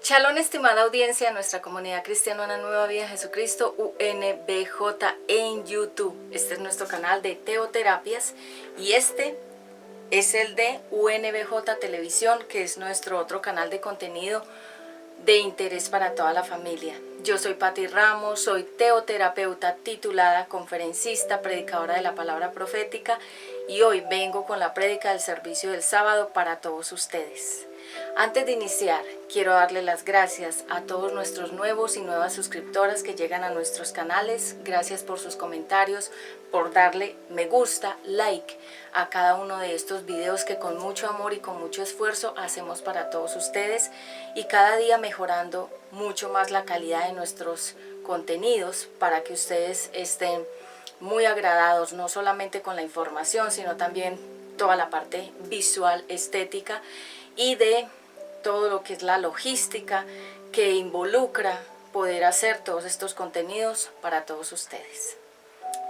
Shalom, estimada audiencia de nuestra comunidad cristiana Una Nueva Vida en Jesucristo, UNBJ en YouTube. Este es nuestro canal de teoterapias y este es el de UNBJ Televisión, que es nuestro otro canal de contenido de interés para toda la familia. Yo soy Patti Ramos, soy teoterapeuta titulada, conferencista, predicadora de la palabra profética y hoy vengo con la prédica del servicio del sábado para todos ustedes. Antes de iniciar, quiero darle las gracias a todos nuestros nuevos y nuevas suscriptoras que llegan a nuestros canales. Gracias por sus comentarios, por darle me gusta, like a cada uno de estos videos que con mucho amor y con mucho esfuerzo hacemos para todos ustedes y cada día mejorando mucho más la calidad de nuestros contenidos para que ustedes estén muy agradados, no solamente con la información, sino también toda la parte visual, estética y de todo lo que es la logística que involucra poder hacer todos estos contenidos para todos ustedes.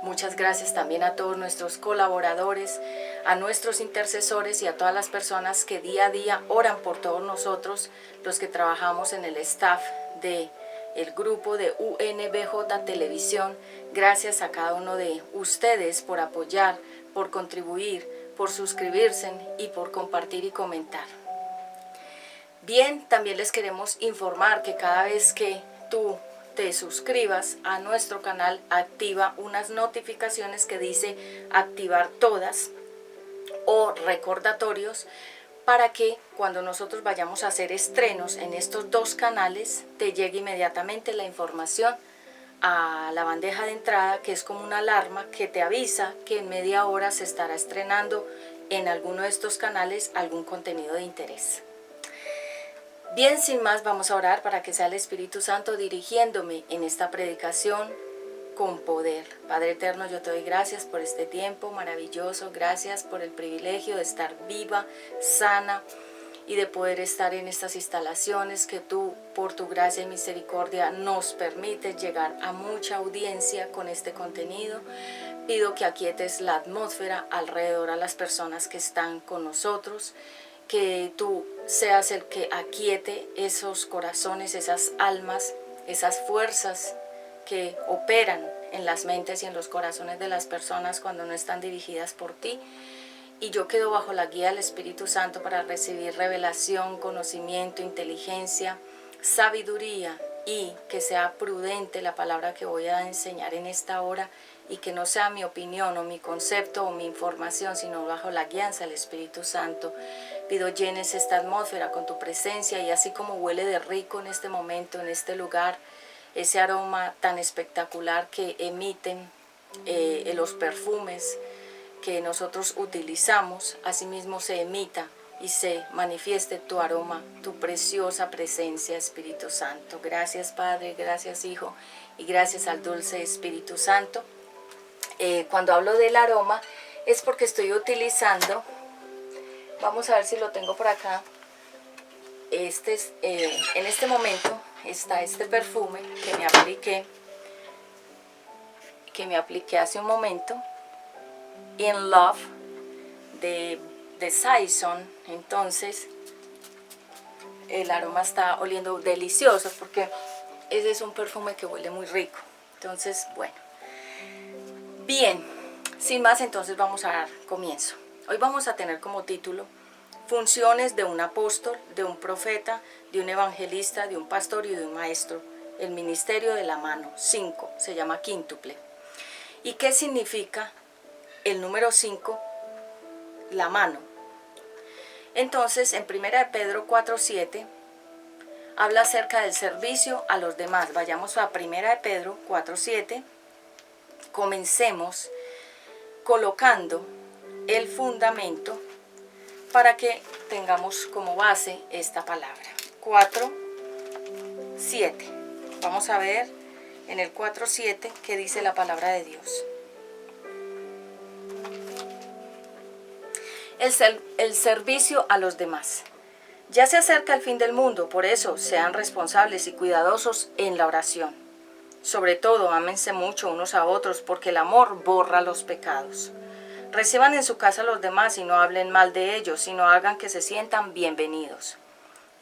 Muchas gracias también a todos nuestros colaboradores, a nuestros intercesores y a todas las personas que día a día oran por todos nosotros, los que trabajamos en el staff de el grupo de UNBJ Televisión. Gracias a cada uno de ustedes por apoyar, por contribuir, por suscribirse y por compartir y comentar. Bien, también les queremos informar que cada vez que tú te suscribas a nuestro canal, activa unas notificaciones que dice activar todas o recordatorios para que cuando nosotros vayamos a hacer estrenos en estos dos canales te llegue inmediatamente la información a la bandeja de entrada, que es como una alarma que te avisa que en media hora se estará estrenando en alguno de estos canales algún contenido de interés. Bien, sin más, vamos a orar para que sea el Espíritu Santo dirigiéndome en esta predicación con poder. Padre eterno, yo te doy gracias por este tiempo maravilloso, gracias por el privilegio de estar viva, sana y de poder estar en estas instalaciones que tú, por tu gracia y misericordia, nos permites llegar a mucha audiencia con este contenido. Pido que aquietes la atmósfera alrededor a las personas que están con nosotros, que tú seas el que aquiete esos corazones, esas almas, esas fuerzas que operan en las mentes y en los corazones de las personas cuando no están dirigidas por ti. Y yo quedo bajo la guía del Espíritu Santo para recibir revelación, conocimiento, inteligencia, sabiduría y que sea prudente la palabra que voy a enseñar en esta hora y que no sea mi opinión o mi concepto o mi información, sino bajo la guianza del Espíritu Santo. Pido llenes esta atmósfera con tu presencia y así como huele de rico en este momento, en este lugar, ese aroma tan espectacular que emiten los perfumes que nosotros utilizamos, asimismo se emita y se manifieste tu aroma, tu preciosa presencia, Espíritu Santo. Gracias, Padre, gracias, Hijo, y gracias al dulce Espíritu Santo. Cuando hablo del aroma es porque estoy utilizando, vamos a ver si lo tengo por acá, en este momento está este perfume que me apliqué hace un momento, In Love, de Saison. Entonces el aroma está oliendo delicioso porque ese es un perfume que huele muy rico. Entonces, bueno, bien, sin más, entonces vamos a dar comienzo. Hoy vamos a tener como título funciones de un apóstol, de un profeta, de un evangelista, de un pastor y de un maestro. El ministerio de la mano, 5, se llama quíntuple. ¿Y qué significa el número 5? La mano. Entonces, en 1 Pedro 4:7 habla acerca del servicio a los demás. Vayamos a 1 Pedro 4:7. Comencemos colocando el fundamento para que tengamos como base esta palabra. 4:7. Vamos a ver en el 4:7 qué dice la palabra de Dios. El servicio a los demás. Ya se acerca el fin del mundo, por eso sean responsables y cuidadosos en la oración. Sobre todo, ámense mucho unos a otros, porque el amor borra los pecados. Reciban en su casa a los demás y no hablen mal de ellos, sino hagan que se sientan bienvenidos.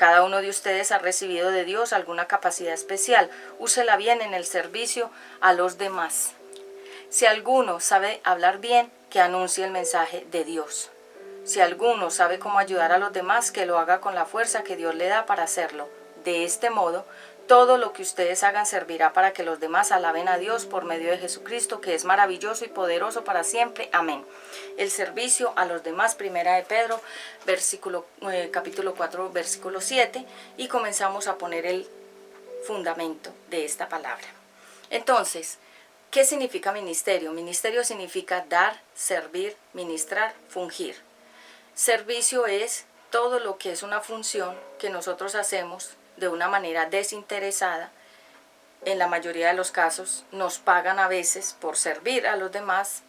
Cada uno de ustedes ha recibido de Dios alguna capacidad especial. Úsela bien en el servicio a los demás. Si alguno sabe hablar bien, que anuncie el mensaje de Dios. Si alguno sabe cómo ayudar a los demás, que lo haga con la fuerza que Dios le da para hacerlo. De este modo, todo lo que ustedes hagan servirá para que los demás alaben a Dios por medio de Jesucristo, que es maravilloso y poderoso para siempre. Amén. El servicio a los demás, primera de Pedro, capítulo 4, versículo 7, y comenzamos a poner el fundamento de esta palabra. Entonces, ¿qué significa ministerio? Ministerio significa dar, servir, ministrar, fungir. Servicio es todo lo que es una función que nosotros hacemos de una manera desinteresada. En la mayoría de los casos nos pagan a veces por servir a los demás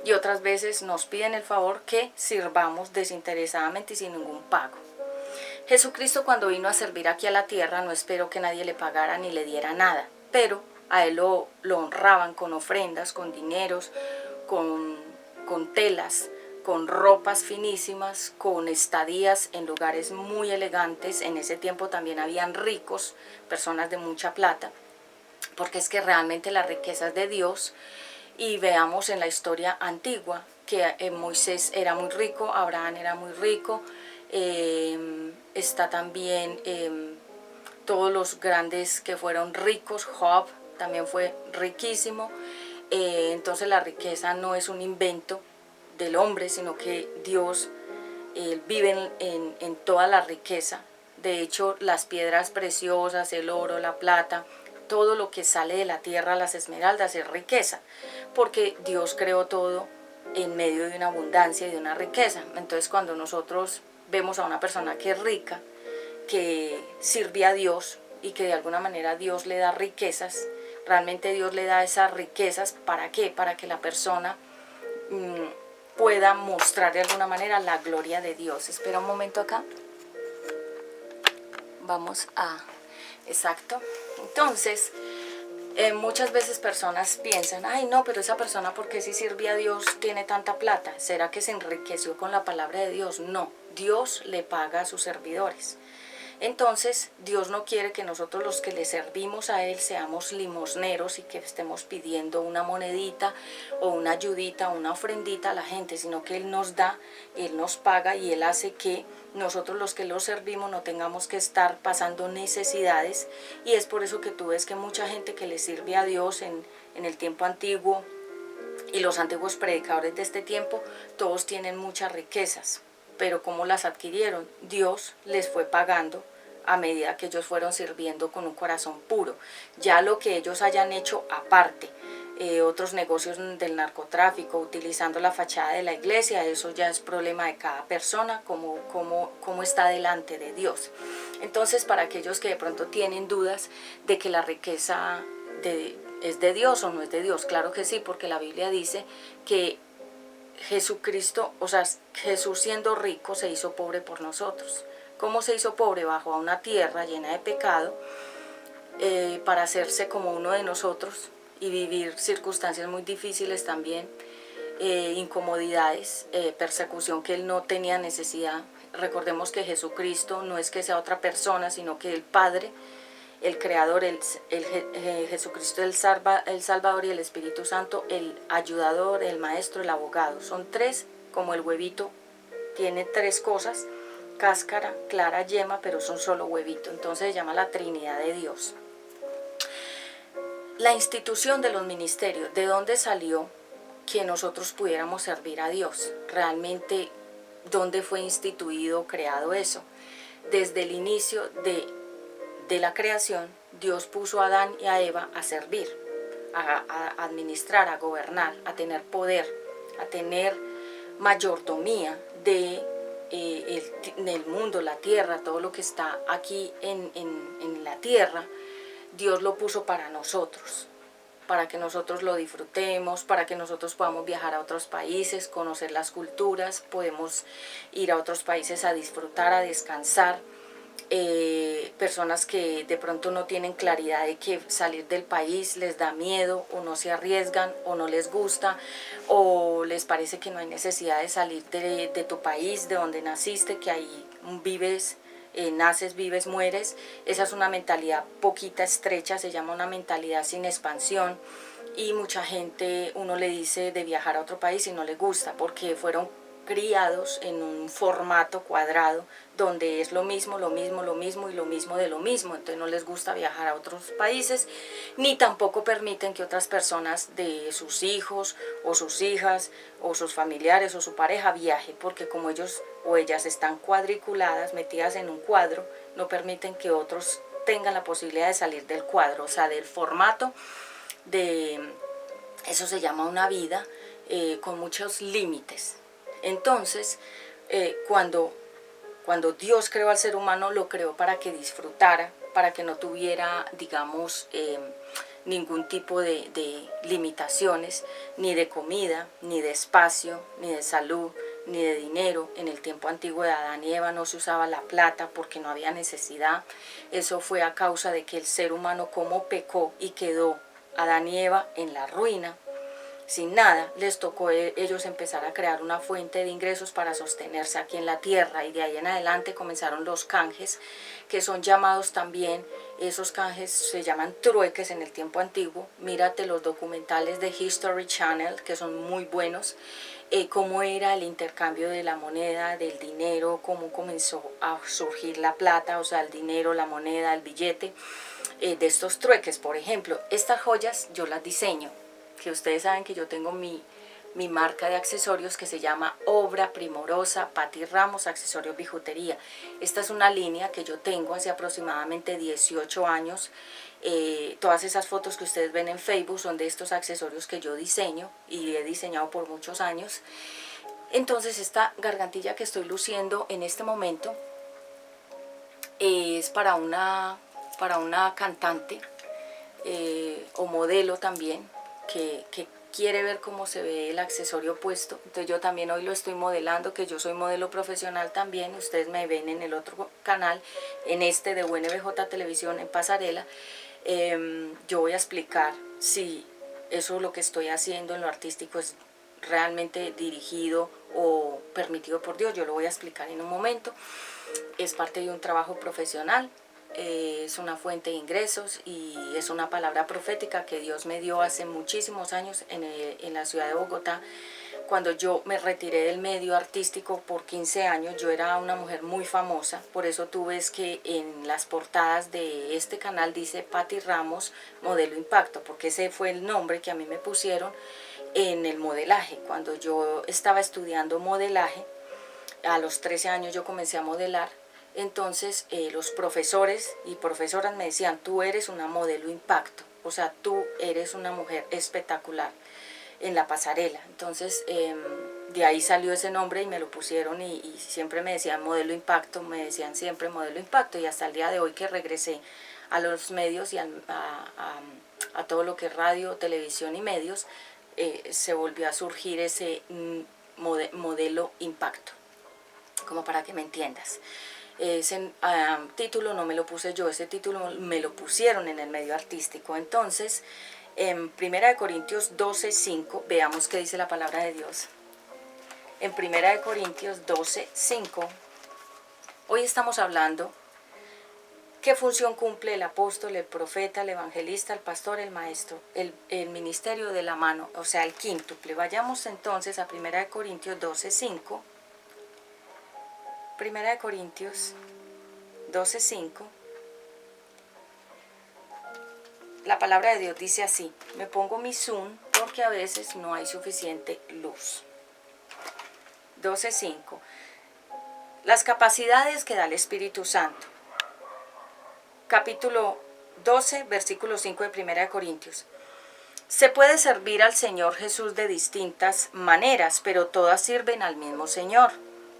y otras veces nos piden el favor que sirvamos desinteresadamente y sin ningún pago. Jesucristo, cuando vino a servir aquí a la tierra, no esperó que nadie le pagara ni le diera nada, pero a él lo honraban con ofrendas, con dineros, con telas, con ropas finísimas, con estadías en lugares muy elegantes. En ese tiempo también habían ricos, personas de mucha plata, porque es que realmente la riqueza es de Dios. Y veamos en la historia antigua que Moisés era muy rico, Abraham era muy rico, está también todos los grandes que fueron ricos, Job también fue riquísimo. Entonces la riqueza no es un invento del hombre, sino que Dios vive en toda la riqueza. De hecho, las piedras preciosas, el oro, la plata, todo lo que sale de la tierra, las esmeraldas, es riqueza, porque Dios creó todo en medio de una abundancia y de una riqueza. Entonces, cuando nosotros vemos a una persona que es rica, que sirve a Dios y que de alguna manera Dios le da riquezas, realmente Dios le da esas riquezas, ¿para qué? Para que la persona pueda mostrar de alguna manera la gloria de Dios. Espera un momento acá. Vamos a... Exacto. Entonces, muchas veces personas piensan, ay no, pero esa persona, ¿por qué si sirve a Dios tiene tanta plata? ¿Será que se enriqueció con la palabra de Dios? No, Dios le paga a sus servidores. Entonces, Dios no quiere que nosotros los que le servimos a Él seamos limosneros y que estemos pidiendo una monedita o una ayudita o una ofrendita a la gente, sino que Él nos da, Él nos paga y Él hace que nosotros los que lo servimos no tengamos que estar pasando necesidades. Y es por eso que tú ves que mucha gente que le sirve a Dios en el tiempo antiguo y los antiguos predicadores de este tiempo, todos tienen muchas riquezas. Pero ¿cómo las adquirieron? Dios les fue pagando a medida que ellos fueron sirviendo con un corazón puro. Ya lo que ellos hayan hecho aparte, otros negocios del narcotráfico, utilizando la fachada de la iglesia, eso ya es problema de cada persona, cómo está delante de Dios. Entonces, para aquellos que de pronto tienen dudas de que la riqueza es de Dios o no es de Dios, claro que sí, porque la Biblia dice que Jesucristo, o sea, Jesús siendo rico se hizo pobre por nosotros. ¿Cómo se hizo pobre? Bajó a una tierra llena de pecado para hacerse como uno de nosotros y vivir circunstancias muy difíciles también, incomodidades, persecución que Él no tenía necesidad. Recordemos que Jesucristo no es que sea otra persona, sino que el Padre, el Creador, Jesucristo, el Salvador y el Espíritu Santo, el ayudador, el maestro, el abogado. Son tres, como el huevito, tiene tres cosas: cáscara, clara, yema, pero son solo huevito. Entonces se llama la Trinidad de Dios. La institución de los ministerios, ¿de dónde salió que nosotros pudiéramos servir a Dios? Realmente, ¿dónde fue instituido, creado eso? Desde el inicio de la creación, Dios puso a Adán y a Eva a servir, a administrar, a gobernar, a tener poder, a tener mayordomía del mundo, la tierra, todo lo que está aquí en la tierra. Dios lo puso para nosotros, para que nosotros lo disfrutemos, para que nosotros podamos viajar a otros países, conocer las culturas, podemos ir a otros países a disfrutar, a descansar. Personas que de pronto no tienen claridad de que salir del país les da miedo, o no se arriesgan, o no les gusta, o les parece que no hay necesidad de salir de tu país, de donde naciste, que ahí vives naces, vives, mueres. Esa es una mentalidad poquita estrecha, se llama una mentalidad sin expansión. Y mucha gente, uno le dice de viajar a otro país y no le gusta porque fueron criados en un formato cuadrado donde es lo mismo, lo mismo, lo mismo y lo mismo de lo mismo. Entonces no les gusta viajar a otros países, ni tampoco permiten que otras personas de sus hijos o sus hijas o sus familiares o su pareja viaje, porque como ellos o ellas están cuadriculadas, metidas en un cuadro, no permiten que otros tengan la posibilidad de salir del cuadro, o sea, del formato de, eso se llama una vida con muchos límites. Entonces, cuando Dios creó al ser humano, lo creó para que disfrutara, para que no tuviera, digamos, ningún tipo de limitaciones, ni de comida, ni de espacio, ni de salud, ni de dinero. En el tiempo antiguo de Adán y Eva no se usaba la plata porque no había necesidad. Eso fue a causa de que el ser humano como pecó y quedó Adán y Eva en la ruina. Sin nada, les tocó a ellos empezar a crear una fuente de ingresos para sostenerse aquí en la tierra, y de ahí en adelante comenzaron los canjes, que son llamados también, esos canjes se llaman trueques en el tiempo antiguo. Mírate los documentales de History Channel, que son muy buenos, cómo era el intercambio de la moneda, del dinero, cómo comenzó a surgir la plata, o sea, el dinero, la moneda, el billete, de estos trueques. Por ejemplo, estas joyas yo las diseño, que ustedes saben que yo tengo mi marca de accesorios que se llama Obra Primorosa Patti Ramos Accesorios Bijutería. Esta es una línea que yo tengo hace aproximadamente 18 años. Todas esas fotos que ustedes ven en Facebook son de estos accesorios que yo diseño y he diseñado por muchos años. Entonces esta gargantilla que estoy luciendo en este momento es para una cantante o modelo también, que quiere ver cómo se ve el accesorio puesto. Entonces yo también hoy lo estoy modelando, que yo soy modelo profesional también. Ustedes me ven en el otro canal, en este de UNBJ Televisión, en Pasarela. Yo voy a explicar si eso, lo que estoy haciendo en lo artístico, es realmente dirigido o permitido por Dios. Yo lo voy a explicar en un momento. Es parte de un trabajo profesional. Es una fuente de ingresos y es una palabra profética que Dios me dio hace muchísimos años en la ciudad de Bogotá. Cuando yo me retiré del medio artístico por 15 años, yo era una mujer muy famosa. Por eso tú ves que en las portadas de este canal dice Patti Ramos Modelo Impacto, porque ese fue el nombre que a mí me pusieron en el modelaje. Cuando yo estaba estudiando modelaje, a los 13 años yo comencé a modelar. Entonces los profesores y profesoras me decían: tú eres una modelo impacto, o sea, tú eres una mujer espectacular en la pasarela. Entonces de ahí salió ese nombre y me lo pusieron, y siempre me decían modelo impacto, me decían siempre modelo impacto, y hasta el día de hoy que regresé a los medios y a todo lo que es radio, televisión y medios, se volvió a surgir ese modelo impacto, como para que me entiendas. Ese título no me lo puse yo, ese título me lo pusieron en el medio artístico. Entonces, en 1 Corintios 12:5, veamos qué dice la palabra de Dios. En 1 Corintios 12:5, hoy estamos hablando qué función cumple el apóstol, el profeta, el evangelista, el pastor, el maestro, el ministerio de la mano, o sea, el quíntuple. Vayamos entonces a 1 Corintios 12:5. 1 Corintios 12:5, la palabra de Dios dice así. Me pongo mi zoom porque a veces no hay suficiente luz. 12:5. Las capacidades que da el Espíritu Santo. Capítulo 12, versículo 5 de 1 Corintios. Se puede servir al Señor Jesús de distintas maneras, pero todas sirven al mismo Señor.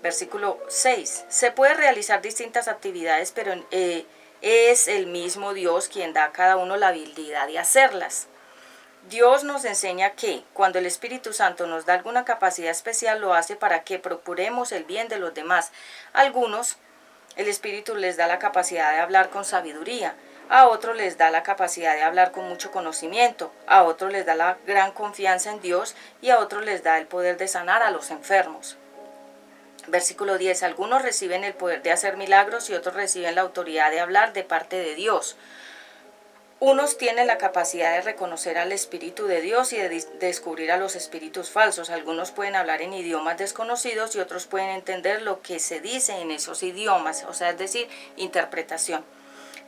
Versículo 6. Se puede realizar distintas actividades, pero es el mismo Dios quien da a cada uno la habilidad de hacerlas. Dios nos enseña que cuando el Espíritu Santo nos da alguna capacidad especial, lo hace para que procuremos el bien de los demás. A algunos, el Espíritu les da la capacidad de hablar con sabiduría. A otros les da la capacidad de hablar con mucho conocimiento. A otros les da la gran confianza en Dios. Y a otros les da el poder de sanar a los enfermos. Versículo 10, algunos reciben el poder de hacer milagros y otros reciben la autoridad de hablar de parte de Dios. Unos tienen la capacidad de reconocer al Espíritu de Dios y de descubrir a los espíritus falsos. Algunos pueden hablar en idiomas desconocidos y otros pueden entender lo que se dice en esos idiomas, o sea, es decir, interpretación.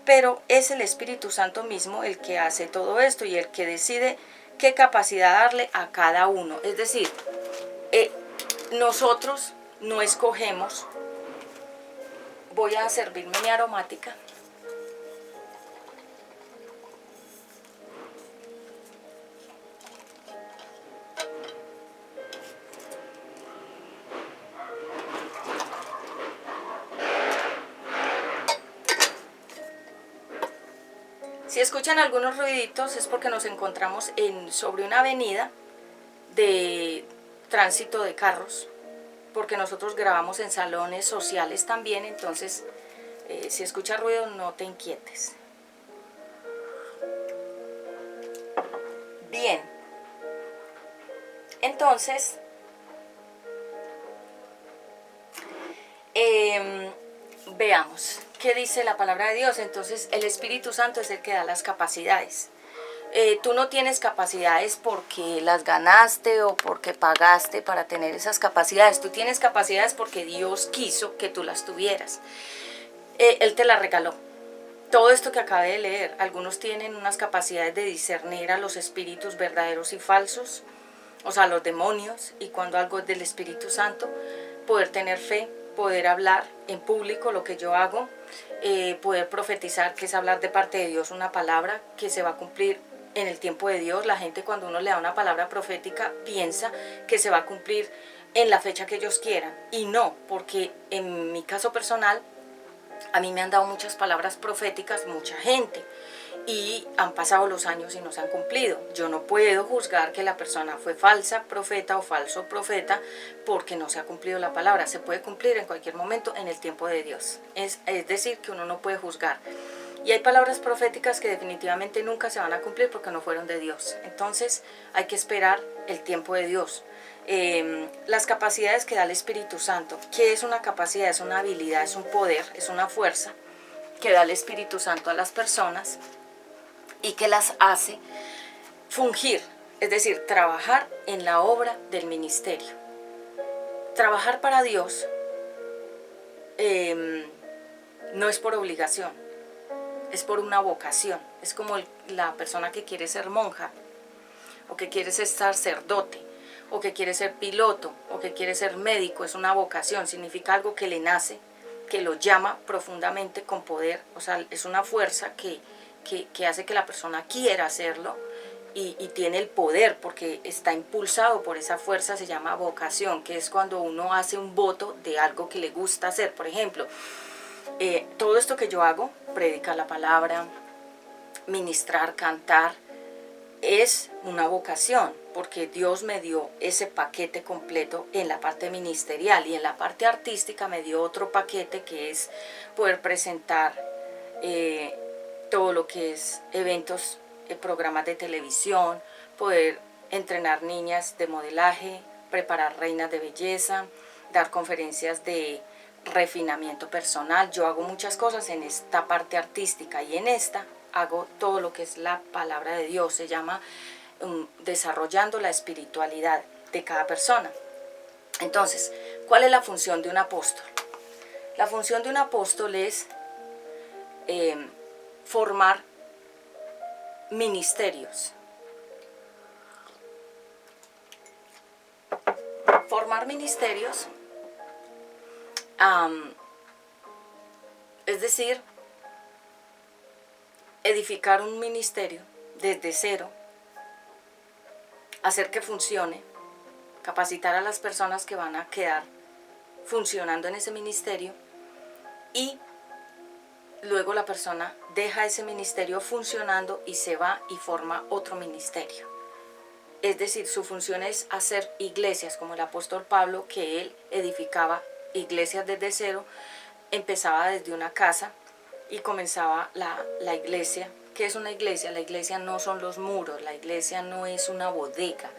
Pero es el Espíritu Santo mismo el que hace todo esto y el que decide qué capacidad darle a cada uno. Es decir, nosotros no escogemos. Voy a servirme mi aromática. Si escuchan algunos ruiditos es porque nos encontramos sobre una avenida de tránsito de carros, porque nosotros grabamos en salones sociales también, entonces si escuchas ruido no te inquietes. Bien, entonces veamos qué dice la palabra de Dios. Entonces el Espíritu Santo es el que da las capacidades. Tú no tienes capacidades porque las ganaste o porque pagaste para tener esas capacidades. Tú tienes capacidades porque Dios quiso que tú las tuvieras. Él te las regaló. Todo esto que acabé de leer, algunos tienen unas capacidades de discernir a los espíritus verdaderos y falsos, o sea, los demonios, y cuando algo es del Espíritu Santo, poder tener fe, poder hablar en público lo que yo hago, poder profetizar, que es hablar de parte de Dios una palabra que se va a cumplir en el tiempo de Dios. La gente, cuando uno le da una palabra profética, piensa que se va a cumplir en la fecha que ellos quieran, y no, porque en mi caso personal, a mí me han dado muchas palabras proféticas, mucha gente, y han pasado los años y no se han cumplido. Yo no puedo juzgar que la persona fue falsa profeta o falso profeta porque no se ha cumplido la palabra. Se puede cumplir en cualquier momento en el tiempo de Dios. Es decir, que uno no puede juzgar. Y hay palabras proféticas que definitivamente nunca se van a cumplir porque no fueron de Dios. Entonces hay que esperar el tiempo de Dios. Las capacidades que da el Espíritu Santo. ¿Qué es una capacidad? Es una habilidad, es un poder, es una fuerza que da el Espíritu Santo a las personas y que las hace fungir, es decir, trabajar en la obra del ministerio. Trabajar para Dios no es por obligación, es por una vocación. Es como la persona que quiere ser monja, o que quiere ser sacerdote, o que quiere ser piloto, o que quiere ser médico. Es una vocación, significa algo que le nace, que lo llama profundamente con poder. O sea, es una fuerza que hace que la persona quiera hacerlo y tiene el poder porque está impulsado por esa fuerza. Se llama vocación, que es cuando uno hace un voto de algo que le gusta hacer. Por ejemplo, todo esto que yo hago, predicar la palabra, ministrar, cantar, es una vocación, porque Dios me dio ese paquete completo en la parte ministerial, y en la parte artística me dio otro paquete que es poder presentar todo lo que es eventos, programas de televisión, poder entrenar niñas de modelaje, preparar reinas de belleza, dar conferencias de refinamiento personal. Yo hago muchas cosas en esta parte artística, y en esta hago todo lo que es la palabra de Dios. Se llama desarrollando la espiritualidad de cada persona. Entonces, ¿cuál es la función de un apóstol? La función de un apóstol es formar ministerios. Formar ministerios, es decir, edificar un ministerio desde cero, hacer que funcione, capacitar a las personas que van a quedar funcionando en ese ministerio, y luego la persona deja ese ministerio funcionando y se va y forma otro ministerio. Es decir, su función es hacer iglesias, como el apóstol Pablo, que él edificaba iglesias desde cero, empezaba desde una casa y comenzaba la iglesia ¿Qué es una iglesia? La iglesia no son los muros, la iglesia no es una bodega,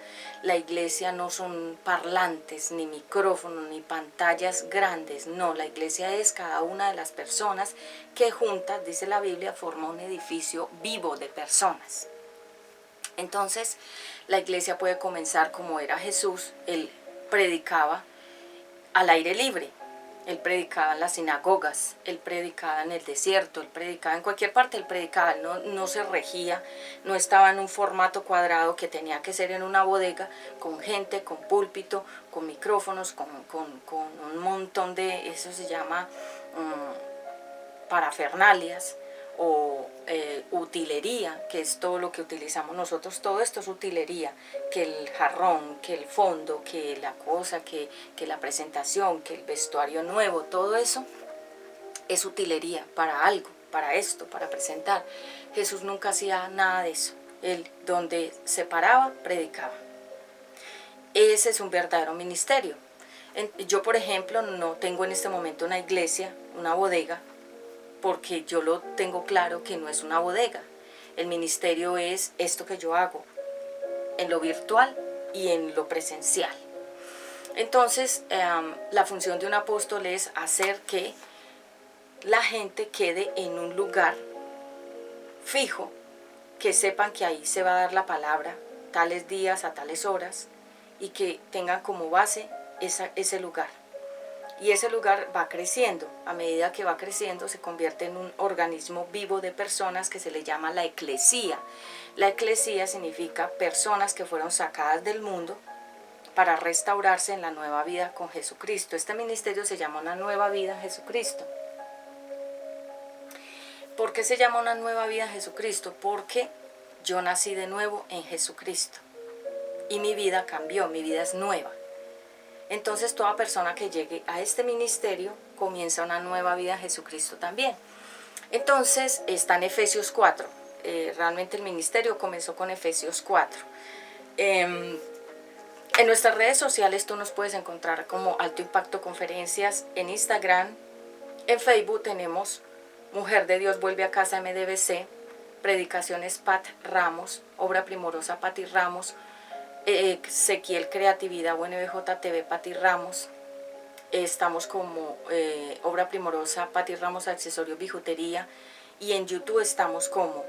la iglesia no son parlantes, ni micrófonos, ni pantallas grandes. No, la iglesia es cada una de las personas que juntas, dice la Biblia, forma un edificio vivo de personas. Entonces, la iglesia puede comenzar como era Jesús. Él predicaba al aire libre, él predicaba en las sinagogas, él predicaba en el desierto, él predicaba en cualquier parte, él predicaba, él no se regía, no estaba en un formato cuadrado que tenía que ser en una bodega, con gente, con púlpito, con micrófonos, con un montón de, eso se llama parafernalias, o utilería, que es todo lo que utilizamos nosotros. Todo esto es utilería, que el jarrón, que el fondo, que la cosa, que la presentación, que el vestuario nuevo, todo eso es utilería para algo, para esto, para presentar. Jesús nunca hacía nada de eso. Él, donde se paraba, predicaba. Ese es un verdadero ministerio. Yo, por ejemplo, no tengo en este momento una iglesia, una bodega, porque yo lo tengo claro que no es una bodega. El ministerio es esto que yo hago, en lo virtual y en lo presencial. Entonces, la función de un apóstol es hacer que la gente quede en un lugar fijo, que sepan que ahí se va a dar la palabra, tales días a tales horas, y que tengan como base ese lugar. Y ese lugar va creciendo. A medida que va creciendo se convierte en un organismo vivo de personas que se le llama la eclesía. La eclesía significa personas que fueron sacadas del mundo para restaurarse en la nueva vida con Jesucristo. Este ministerio se llama Una Nueva Vida en Jesucristo. ¿Por qué se llama Una Nueva Vida en Jesucristo? Porque yo nací de nuevo en Jesucristo y mi vida cambió, mi vida es nueva. Entonces toda persona que llegue a este ministerio comienza una nueva vida en Jesucristo también. Entonces está en Efesios 4. Realmente el ministerio comenzó con Efesios 4. En nuestras redes sociales tú nos puedes encontrar como Alto Impacto Conferencias en Instagram. En Facebook tenemos Mujer de Dios Vuelve a Casa MDBC, Predicaciones Pat Ramos, Obra Primorosa Pati Ramos, Ezequiel Creatividad UNBJ TV Pati Ramos. Estamos como Obra Primorosa Pati Ramos Accesorios Bijutería, y en YouTube estamos como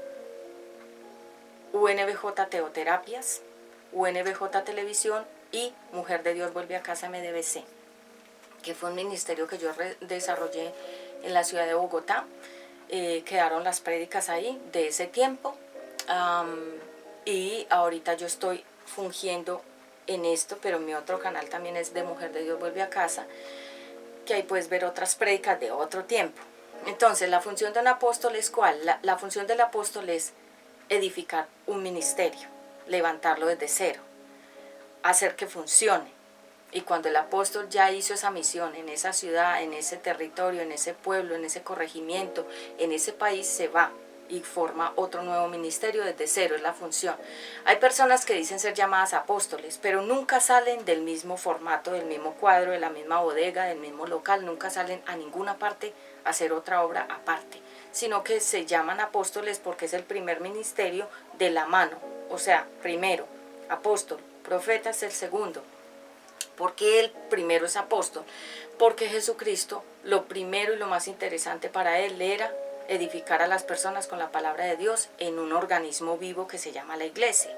UNBJ Teoterapias, UNBJ Televisión y Mujer de Dios Vuelve a Casa MDBC, que fue un ministerio que yo desarrollé en la ciudad de Bogotá. Quedaron las prédicas ahí de ese tiempo, y ahorita yo estoy fungiendo en esto, pero mi otro canal también es de Mujer de Dios Vuelve a Casa, que ahí puedes ver otras prédicas de otro tiempo. Entonces, la función de un apóstol es ¿cuál? La función del apóstol es edificar un ministerio, levantarlo desde cero, hacer que funcione. Y cuando el apóstol ya hizo esa misión en esa ciudad, en ese territorio, en ese pueblo, en ese corregimiento, en ese país, se va y forma otro nuevo ministerio desde cero, es la función. Hay personas que dicen ser llamadas apóstoles, pero nunca salen del mismo formato, del mismo cuadro, de la misma bodega, del mismo local, nunca salen a ninguna parte a hacer otra obra aparte, sino que se llaman apóstoles porque es el primer ministerio de la mano, o sea, primero, apóstol, profeta es el segundo. ¿Por qué el primero es apóstol? Porque Jesucristo, lo primero y lo más interesante para él era edificar a las personas con la palabra de Dios en un organismo vivo que se llama la iglesia.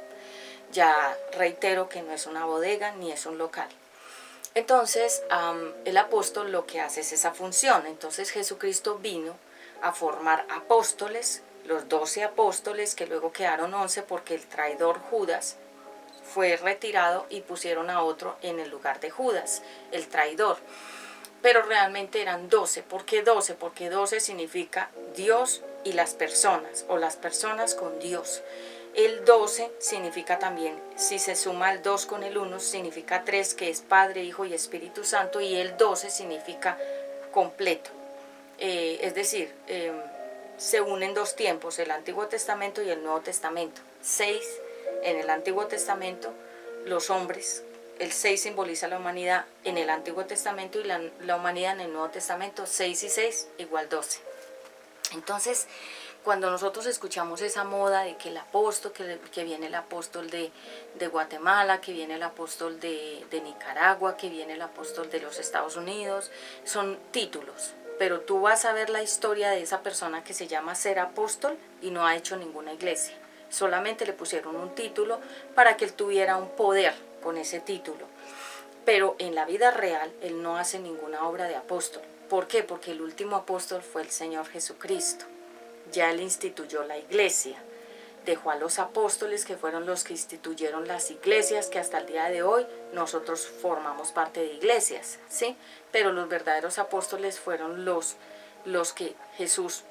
Ya reitero que no es una bodega ni es un local. Entonces, el apóstol lo que hace es esa función. Entonces Jesucristo vino a formar apóstoles, los 12 apóstoles, que luego quedaron 11 porque el traidor Judas fue retirado y pusieron a otro en el lugar de Judas, el traidor. Pero realmente eran 12. ¿Por qué 12? Porque 12 significa Dios y las personas, o las personas con Dios. El 12 significa también, si se suma el 2 con el 1, significa 3, que es Padre, Hijo y Espíritu Santo, y el 12 significa completo. Es decir, se unen dos tiempos, el Antiguo Testamento y el Nuevo Testamento. 6 en el Antiguo Testamento, los hombres. El 6 simboliza la humanidad en el Antiguo Testamento y la humanidad en el Nuevo Testamento. 6 y 6 igual 12. Entonces, Cuando nosotros escuchamos esa moda de que el apóstol, que viene el apóstol de Guatemala, que viene el apóstol de Nicaragua, que viene el apóstol de los Estados Unidos, son títulos. Pero tú vas a ver la historia de esa persona que se llama ser apóstol y no ha hecho ninguna iglesia. Solamente le pusieron un título para que él tuviera un poder con ese título. Pero en la vida real él no hace ninguna obra de apóstol. ¿Por qué? Porque el último apóstol fue el Señor Jesucristo. Ya él instituyó la iglesia, dejó a los apóstoles que fueron los que instituyeron las iglesias, que hasta el día de hoy nosotros formamos parte de iglesias, ¿sí? Pero los verdaderos apóstoles fueron los que Jesús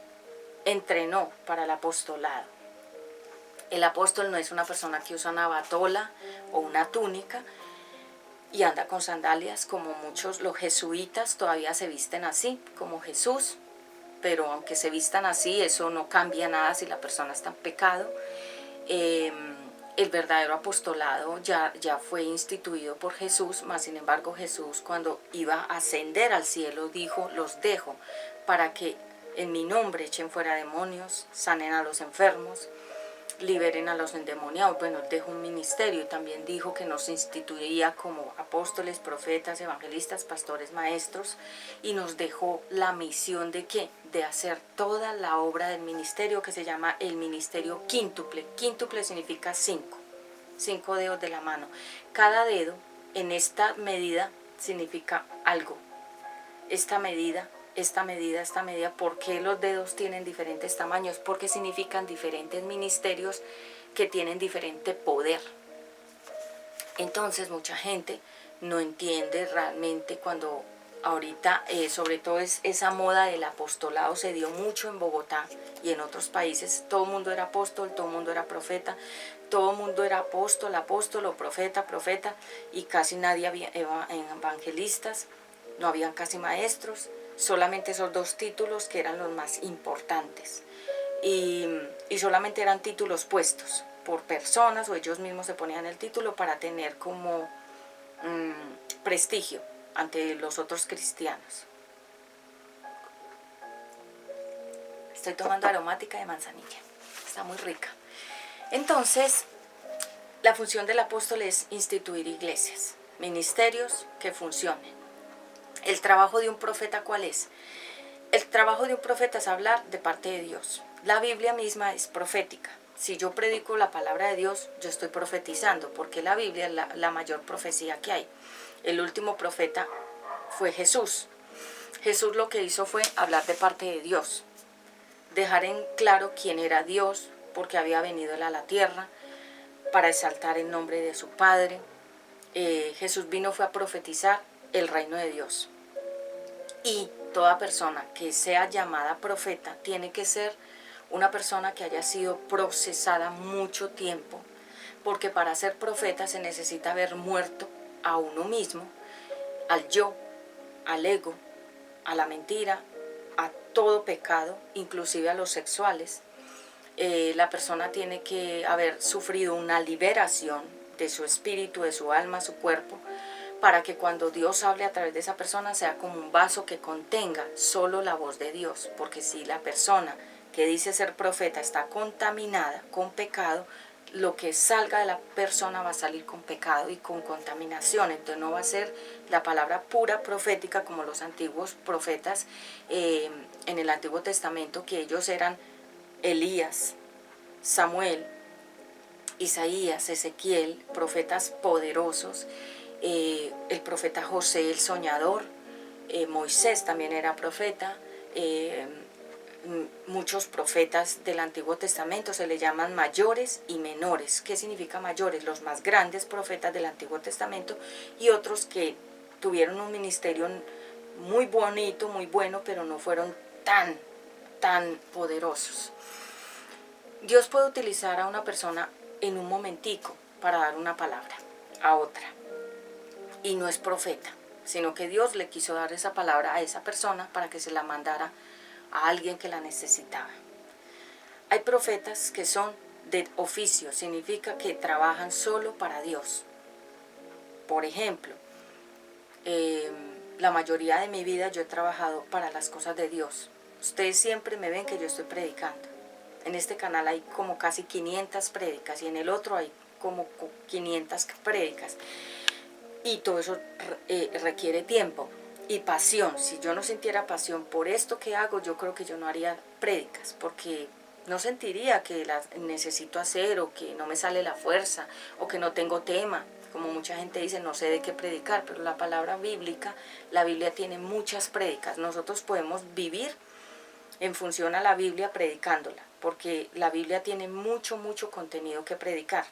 entrenó para el apostolado. El apóstol no es una persona que usa una batola o una túnica y anda con sandalias, como muchos, los jesuitas todavía se visten así, como Jesús. Pero aunque se vistan así, eso no cambia nada si la persona está en pecado. El verdadero apostolado ya fue instituido por Jesús, mas sin embargo Jesús, cuando iba a ascender al cielo, dijo: los dejo para que en mi nombre echen fuera demonios, sanen a los enfermos, liberen a los endemoniados. Bueno, él dejó un ministerio y también dijo que nos instituiría como apóstoles, profetas, evangelistas, pastores, maestros, y nos dejó la misión de ¿qué? De hacer toda la obra del ministerio, que se llama el ministerio quíntuple. Quíntuple significa 5 dedos de la mano. Cada dedo en esta medida significa algo. Esta medida, ¿por qué los dedos tienen diferentes tamaños? Porque significan diferentes ministerios que tienen diferente poder. Entonces mucha gente no entiende realmente cuando ahorita, sobre todo esa moda del apostolado se dio mucho en Bogotá y en otros países. Todo el mundo era apóstol, todo el mundo era profeta, todo el mundo era apóstol o profeta, y casi nadie había evangelistas, no habían casi maestros. Solamente esos 2 títulos que eran los más importantes y solamente eran títulos puestos por personas o ellos mismos se ponían el título para tener como prestigio ante los otros cristianos. Estoy tomando aromática de manzanilla, está muy rica. Entonces, la función del apóstol es instituir iglesias, ministerios que funcionen. El trabajo de un profeta, ¿cuál es? El trabajo de un profeta es hablar de parte de Dios. La Biblia misma es profética. Si yo predico la palabra de Dios, yo estoy profetizando, porque la Biblia es la mayor profecía que hay. El último profeta fue Jesús. Jesús lo que hizo fue hablar de parte de Dios, dejar en claro quién era Dios, porque había venido él a la tierra para exaltar el nombre de su Padre. Jesús fue a profetizar el reino de Dios. Y toda persona que sea llamada profeta tiene que ser una persona que haya sido procesada mucho tiempo, porque para ser profeta se necesita haber muerto a uno mismo, al yo, al ego, a la mentira, a todo pecado, inclusive a los sexuales. La persona tiene que haber sufrido una liberación de su espíritu, de su alma, su cuerpo, para que cuando Dios hable a través de esa persona sea como un vaso que contenga solo la voz de Dios. Porque si la persona que dice ser profeta está contaminada con pecado, lo que salga de la persona va a salir con pecado y con contaminación. Entonces no va a ser la palabra pura profética como los antiguos profetas en el Antiguo Testamento, que ellos eran Elías, Samuel, Isaías, Ezequiel, profetas poderosos. El profeta José el soñador, Moisés también era profeta, muchos profetas del Antiguo Testamento se le llaman mayores y menores. ¿Qué significa mayores? Los más grandes profetas del Antiguo Testamento y otros que tuvieron un ministerio muy bonito, muy bueno, pero no fueron tan poderosos. Dios puede utilizar a una persona en un momentico para dar una palabra a otra. Y no es profeta, sino que Dios le quiso dar esa palabra a esa persona para que se la mandara a alguien que la necesitaba. Hay profetas que son de oficio, significa que trabajan solo para Dios. Por ejemplo, la mayoría de mi vida yo he trabajado para las cosas de Dios. Ustedes siempre me ven que yo estoy predicando. En este canal hay como casi 500 prédicas y en el otro hay como 500 prédicas. Y todo eso requiere tiempo y pasión. Si yo no sintiera pasión por esto que hago, yo creo que yo no haría prédicas, porque no sentiría que las necesito hacer, o que no me sale la fuerza, o que no tengo tema. Como mucha gente dice, no sé de qué predicar, pero la palabra bíblica, la Biblia tiene muchas prédicas. Nosotros podemos vivir en función a la Biblia predicándola, porque la Biblia tiene mucho contenido que predicar.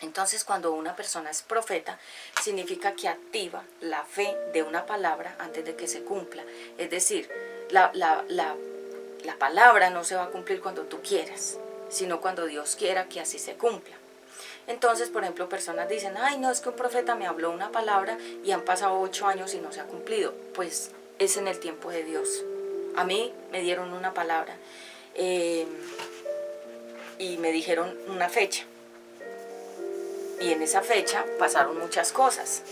Entonces, cuando una persona es profeta, significa que activa la fe de una palabra antes de que se cumpla. Es decir, la palabra no se va a cumplir cuando tú quieras, sino cuando Dios quiera que así se cumpla. Entonces, por ejemplo, personas dicen, ay, no, es que un profeta me habló una palabra y han pasado 8 años y no se ha cumplido. Pues es en el tiempo de Dios. A mí me dieron una palabra y me dijeron una fecha. Y en esa fecha pasaron muchas cosas.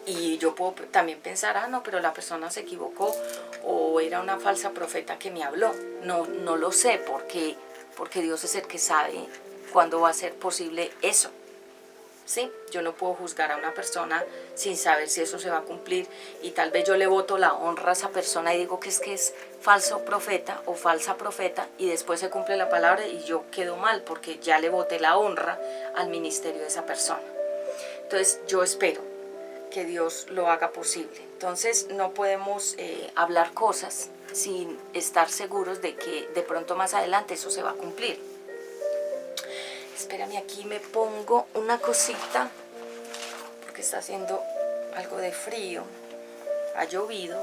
Y yo puedo también pensar, ah, no, pero la persona se equivocó o era una falsa profeta que me habló. No lo sé, porque Dios es el que sabe cuándo va a ser posible eso. ¿Sí? Yo no puedo juzgar a una persona sin saber si eso se va a cumplir, y tal vez yo le voto la honra a esa persona y digo que es falso profeta o falsa profeta, y después se cumple la palabra y yo quedo mal porque ya le voté la honra al ministerio de esa persona. Entonces yo espero que Dios lo haga posible. Entonces no podemos hablar cosas sin estar seguros de que de pronto más adelante eso se va a cumplir. Espérame, aquí me pongo una cosita porque está haciendo algo de frío, ha llovido.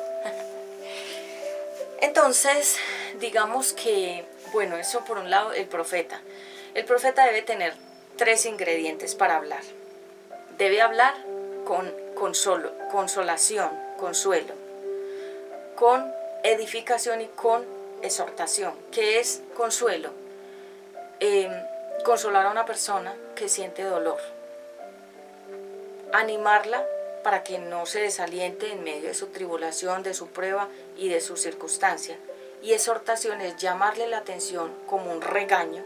Entonces, digamos que, bueno, eso por un lado, el profeta. El profeta debe tener 3 ingredientes para hablar. Debe hablar con consolación, consuelo, con edificación y con exhortación. ¿Qué es consuelo? Consolar a una persona que siente dolor, animarla para que no se desaliente en medio de su tribulación, de su prueba y de su circunstancia. Y exhortación es llamarle la atención como un regaño,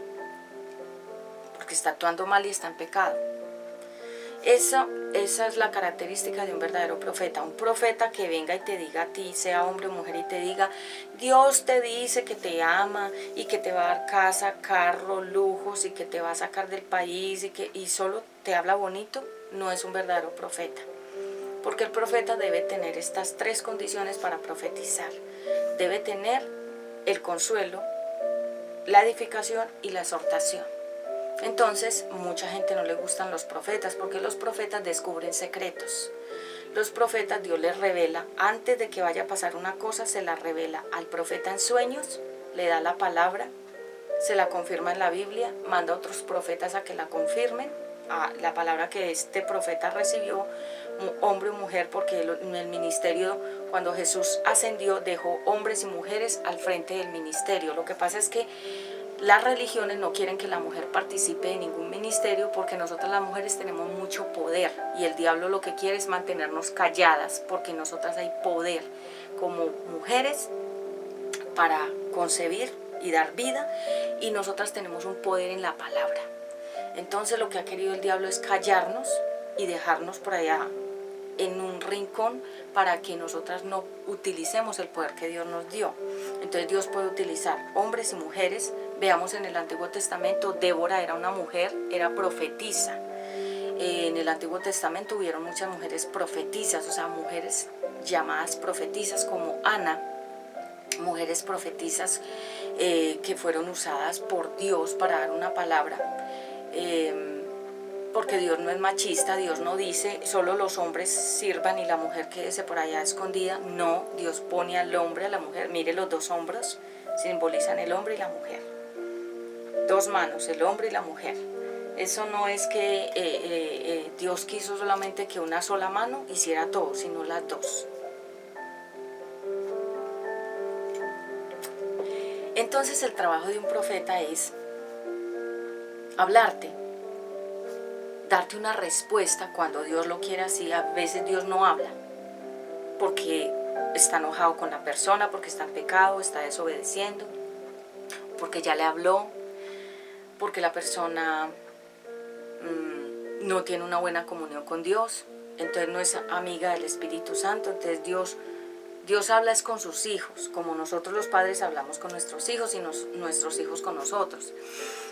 porque está actuando mal y está en pecado. Esa es la característica de un verdadero profeta. Un profeta que venga y te diga a ti, sea hombre o mujer, y te diga, Dios te dice que te ama y que te va a dar casa, carro, lujos, y que te va a sacar del país y solo te habla bonito, no es un verdadero profeta. Porque el profeta debe tener estas 3 condiciones para profetizar. Debe tener el consuelo, la edificación y la exhortación. Entonces, mucha gente no le gustan los profetas, porque los profetas descubren secretos. Los profetas, Dios les revela, antes de que vaya a pasar una cosa, se la revela al profeta en sueños, le da la palabra, se la confirma en la Biblia, manda a otros profetas a que la confirmen, a la palabra que este profeta recibió, hombre o mujer, porque en el ministerio, cuando Jesús ascendió, dejó hombres y mujeres al frente del ministerio. Lo que pasa es que las religiones no quieren que la mujer participe en ningún ministerio, porque nosotras las mujeres tenemos mucho poder y el diablo lo que quiere es mantenernos calladas, porque nosotras hay poder como mujeres para concebir y dar vida, y nosotras tenemos un poder en la palabra. Entonces lo que ha querido el diablo es callarnos y dejarnos por allá en un rincón para que nosotras no utilicemos el poder que Dios nos dio. Entonces Dios puede utilizar hombres y mujeres. Veamos en el Antiguo Testamento, Débora era una mujer, era profetisa. En el Antiguo Testamento hubieron muchas mujeres profetisas, o sea, mujeres llamadas profetisas, como Ana, mujeres profetisas que fueron usadas por Dios para dar una palabra. Porque Dios no es machista, Dios no dice solo los hombres sirvan y la mujer quédese por allá escondida. No, Dios pone al hombre, a la mujer. Mire, los 2 hombros simbolizan el hombre y la mujer. 2 manos, el hombre y la mujer. Eso no es que Dios quiso solamente que una sola mano hiciera todo, sino las 2. Entonces el trabajo de un profeta es hablarte, darte una respuesta cuando Dios lo quiere así. A veces Dios no habla porque está enojado con la persona, porque está en pecado, está desobedeciendo, porque ya le habló, porque la persona no tiene una buena comunión con Dios, entonces no es amiga del Espíritu Santo. Entonces Dios habla es con sus hijos, como nosotros los padres hablamos con nuestros hijos y nuestros hijos con nosotros.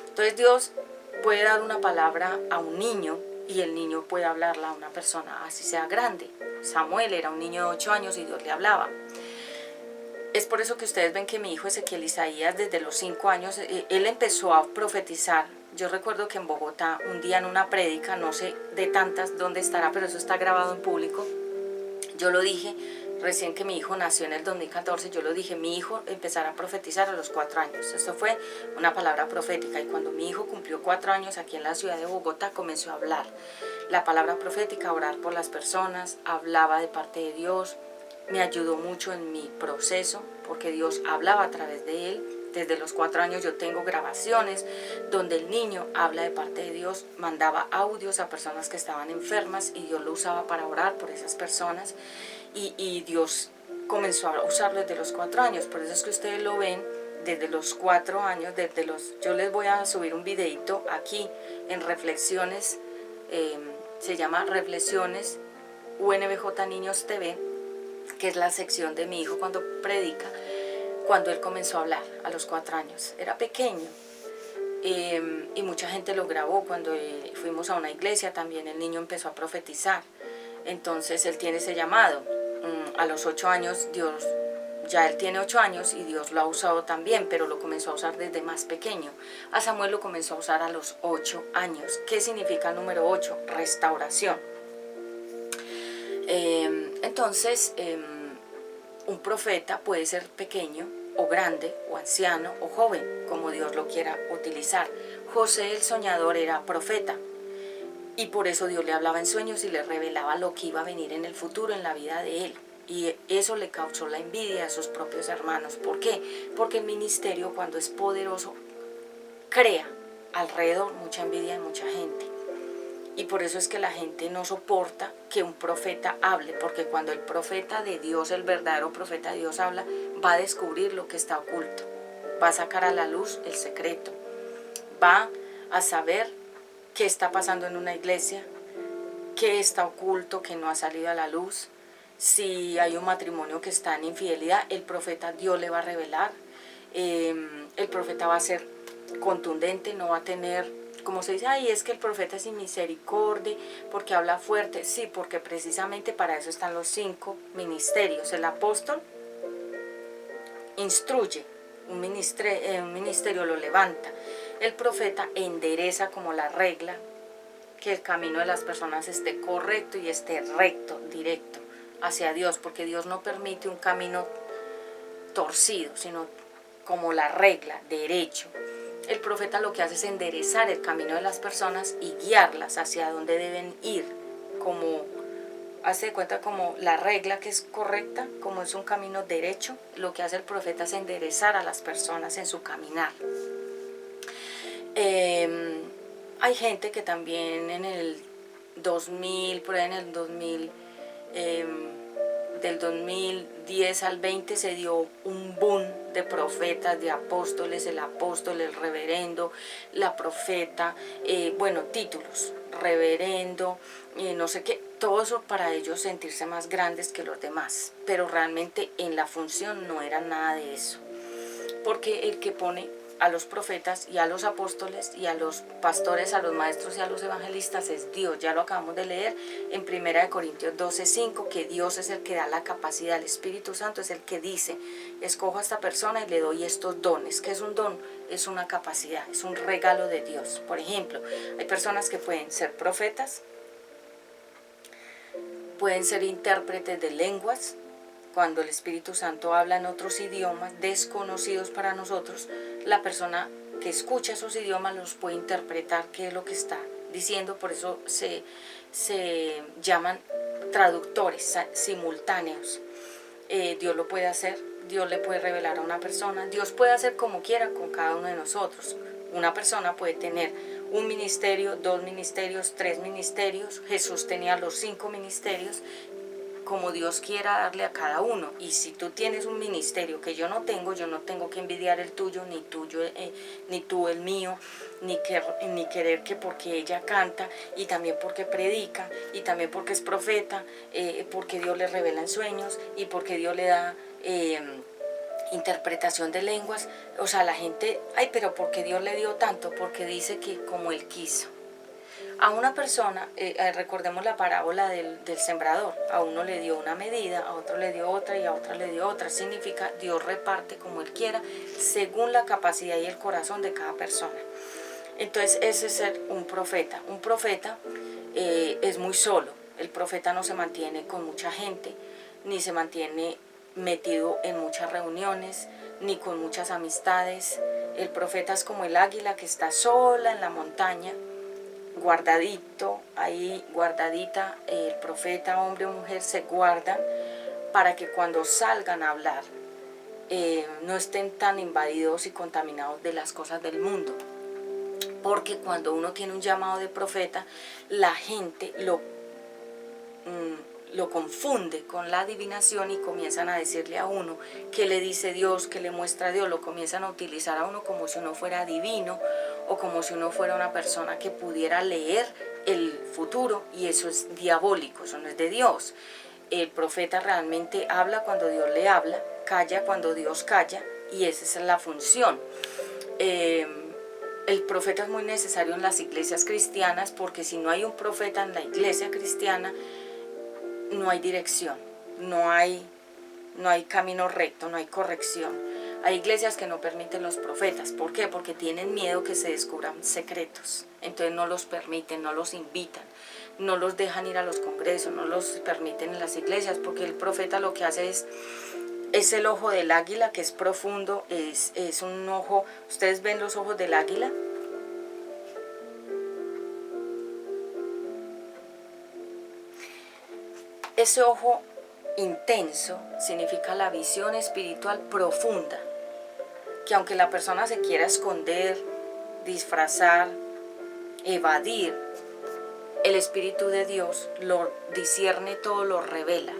Entonces Dios puede dar una palabra a un niño y el niño puede hablarla a una persona, así sea grande. Samuel era un niño de 8 años y Dios le hablaba. Es por eso que ustedes ven que mi hijo Ezequiel Isaías, desde los 5 años, él empezó a profetizar. Yo recuerdo que en Bogotá, un día en una prédica, no sé de tantas dónde estará, pero eso está grabado en público, yo lo dije, recién que mi hijo nació en el 2014, yo lo dije, mi hijo empezará a profetizar a los 4 años. Esto fue una palabra profética, y cuando mi hijo cumplió 4 años aquí en la ciudad de Bogotá, comenzó a hablar la palabra profética, a orar por las personas, hablaba de parte de Dios. Me ayudó mucho en mi proceso porque Dios hablaba a través de él. Desde los 4 años yo tengo grabaciones donde el niño habla de parte de Dios, mandaba audios a personas que estaban enfermas y Dios lo usaba para orar por esas personas, y Dios comenzó a usarlo desde los 4 años. Por eso es que ustedes lo ven desde los 4 años, yo les voy a subir un videito aquí en Reflexiones, se llama Reflexiones UNBJ Niños TV, que es la sección de mi hijo cuando predica, cuando él comenzó a hablar a los 4 años. Era pequeño, y mucha gente lo grabó. Cuando fuimos a una iglesia también el niño empezó a profetizar. Entonces él tiene ese llamado. A los 8 años ya él tiene 8 años y Dios lo ha usado también, pero lo comenzó a usar desde más pequeño. A Samuel lo comenzó a usar a los 8 años. ¿Qué significa el número 8? Restauración. Entonces, un profeta puede ser pequeño o grande o anciano o joven, como Dios lo quiera utilizar. José el soñador era profeta, y por eso Dios le hablaba en sueños y le revelaba lo que iba a venir en el futuro en la vida de él. Y eso le causó la envidia a sus propios hermanos. ¿Por qué? Porque el ministerio, cuando es poderoso, crea alrededor mucha envidia en mucha gente. Y por eso es que la gente no soporta que un profeta hable, porque cuando el profeta de Dios, el verdadero profeta de Dios habla, va a descubrir lo que está oculto, va a sacar a la luz el secreto, va a saber qué está pasando en una iglesia, qué está oculto, que no ha salido a la luz. Si hay un matrimonio que está en infidelidad, el profeta Dios le va a revelar. El profeta va a ser contundente, no va a tener, como se dice, ay, es que el profeta es sin misericordia porque habla fuerte. Sí, porque precisamente para eso están los 5 ministerios. El apóstol instruye, un ministerio lo levanta. El profeta endereza como la regla, que el camino de las personas esté correcto y esté recto, directo hacia Dios, porque Dios no permite un camino torcido, sino como la regla, derecho. El profeta lo que hace es enderezar el camino de las personas y guiarlas hacia donde deben ir, como hace de cuenta como la regla que es correcta, como es un camino derecho. Lo que hace el profeta es enderezar a las personas en su caminar. Hay gente que también en el 2000, por ahí en el 2000, del 2010 al 20 se dio un boom de profetas, de apóstoles, el apóstol, el reverendo, la profeta, títulos, reverendo, no sé qué, todo eso para ellos sentirse más grandes que los demás, pero realmente en la función no era nada de eso, porque el que pone a los profetas y a los apóstoles y a los pastores, a los maestros y a los evangelistas es Dios. Ya lo acabamos de leer en 1 Corintios 12:5, que Dios es el que da la capacidad. El Espíritu Santo es el que dice, escojo a esta persona y le doy estos dones. ¿Qué es un don? Es una capacidad, es un regalo de Dios. Por ejemplo, hay personas que pueden ser profetas, pueden ser intérpretes de lenguas. Cuando el Espíritu Santo habla en otros idiomas desconocidos para nosotros, la persona que escucha esos idiomas los puede interpretar qué es lo que está diciendo. Por eso se llaman traductores simultáneos. Dios lo puede hacer, Dios le puede revelar a una persona, Dios puede hacer como quiera con cada uno de nosotros. Una persona puede tener un ministerio, 2 ministerios, 3 ministerios. Jesús tenía los 5 ministerios como Dios quiera darle a cada uno. Y si tú tienes un ministerio que yo no tengo que envidiar el tuyo, ni tú el mío, ni querer que porque ella canta, y también porque predica, y también porque es profeta, porque Dios le revela en sueños, y porque Dios le da interpretación de lenguas. O sea, la gente, ay, pero porque Dios le dio tanto, porque dice que como Él quiso. A una persona, recordemos la parábola del sembrador, a uno le dio una medida, a otro le dio otra y a otra le dio otra. Significa Dios reparte como Él quiera, según la capacidad y el corazón de cada persona. Entonces ese es ser un profeta. Un profeta es muy solo. El profeta no se mantiene con mucha gente, ni se mantiene metido en muchas reuniones, ni con muchas amistades. El profeta es como el águila que está sola en la montaña, guardadito, ahí guardadita. El profeta, hombre o mujer, se guardan para que cuando salgan a hablar no estén tan invadidos y contaminados de las cosas del mundo. Porque cuando uno tiene un llamado de profeta, la gente lo confunde con la adivinación y comienzan a decirle a uno qué le dice Dios, qué le muestra Dios. Lo comienzan a utilizar a uno como si uno fuera adivino o como si uno fuera una persona que pudiera leer el futuro, y eso es diabólico, eso no es de Dios. El profeta realmente habla cuando Dios le habla, calla cuando Dios calla, y esa es la función. El profeta es muy necesario en las iglesias cristianas, porque si no hay un profeta en la iglesia cristiana, no hay dirección, no hay camino recto, no hay corrección. Hay iglesias que no permiten los profetas. ¿Por qué? Porque tienen miedo que se descubran secretos. Entonces no los permiten, no los invitan, no los dejan ir a los congresos, no los permiten en las iglesias, porque el profeta lo que hace es el ojo del águila, que es profundo, es un ojo. ¿Ustedes ven los ojos del águila? Ese ojo intenso significa la visión espiritual profunda, que aunque la persona se quiera esconder, disfrazar, evadir, el Espíritu de Dios lo discierne todo, lo revela.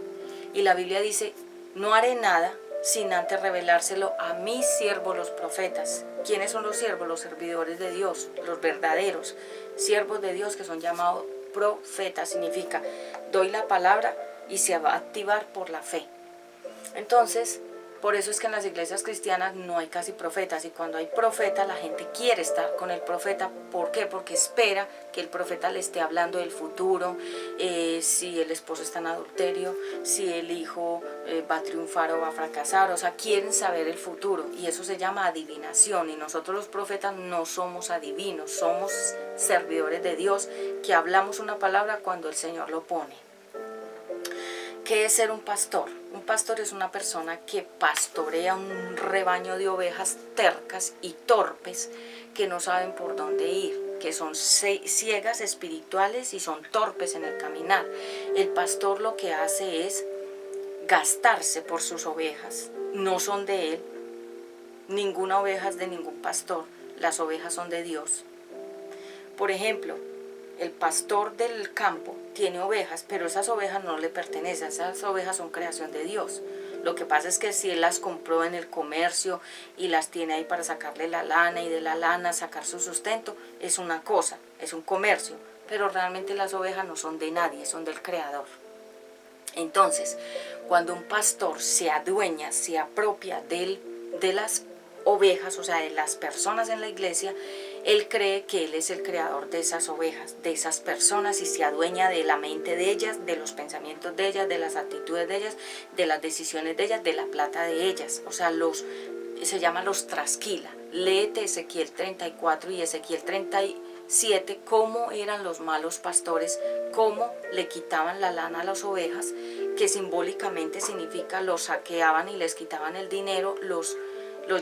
Y la Biblia dice: no haré nada sin antes revelárselo a mis siervos los profetas. ¿Quiénes son los siervos? Los servidores de Dios, los verdaderos siervos de Dios, que son llamados profetas. Significa, doy la palabra y se va a activar por la fe. Entonces, por eso es que en las iglesias cristianas no hay casi profetas, y cuando hay profeta la gente quiere estar con el profeta. ¿Por qué? Porque espera que el profeta le esté hablando del futuro, si el esposo está en adulterio, si el hijo va a triunfar o va a fracasar. O sea, quieren saber el futuro, y eso se llama adivinación. Y nosotros los profetas no somos adivinos, somos servidores de Dios, que hablamos una palabra cuando el Señor lo pone. ¿Qué es ser un pastor? Un pastor es una persona que pastorea un rebaño de ovejas tercas y torpes que no saben por dónde ir, que son ciegas espirituales y son torpes en el caminar. El pastor lo que hace es gastarse por sus ovejas. No son de él, ninguna oveja es de ningún pastor, las ovejas son de Dios. Por ejemplo, el pastor del campo tiene ovejas, pero esas ovejas no le pertenecen, esas ovejas son creación de Dios. Lo que pasa es que si él las compró en el comercio y las tiene ahí para sacarle la lana, y de la lana sacar su sustento, es una cosa, es un comercio, pero realmente las ovejas no son de nadie, son del Creador. Entonces, cuando un pastor se adueña, se apropia de las ovejas, o sea, de las personas en la iglesia, él cree que él es el creador de esas ovejas, de esas personas, y se adueña de la mente de ellas, de los pensamientos de ellas, de las actitudes de ellas, de las decisiones de ellas, de la plata de ellas. O sea, se llama los trasquila. Léete Ezequiel 34 y Ezequiel 37, cómo eran los malos pastores, cómo le quitaban la lana a las ovejas, que simbólicamente significa los saqueaban y les quitaban el dinero, los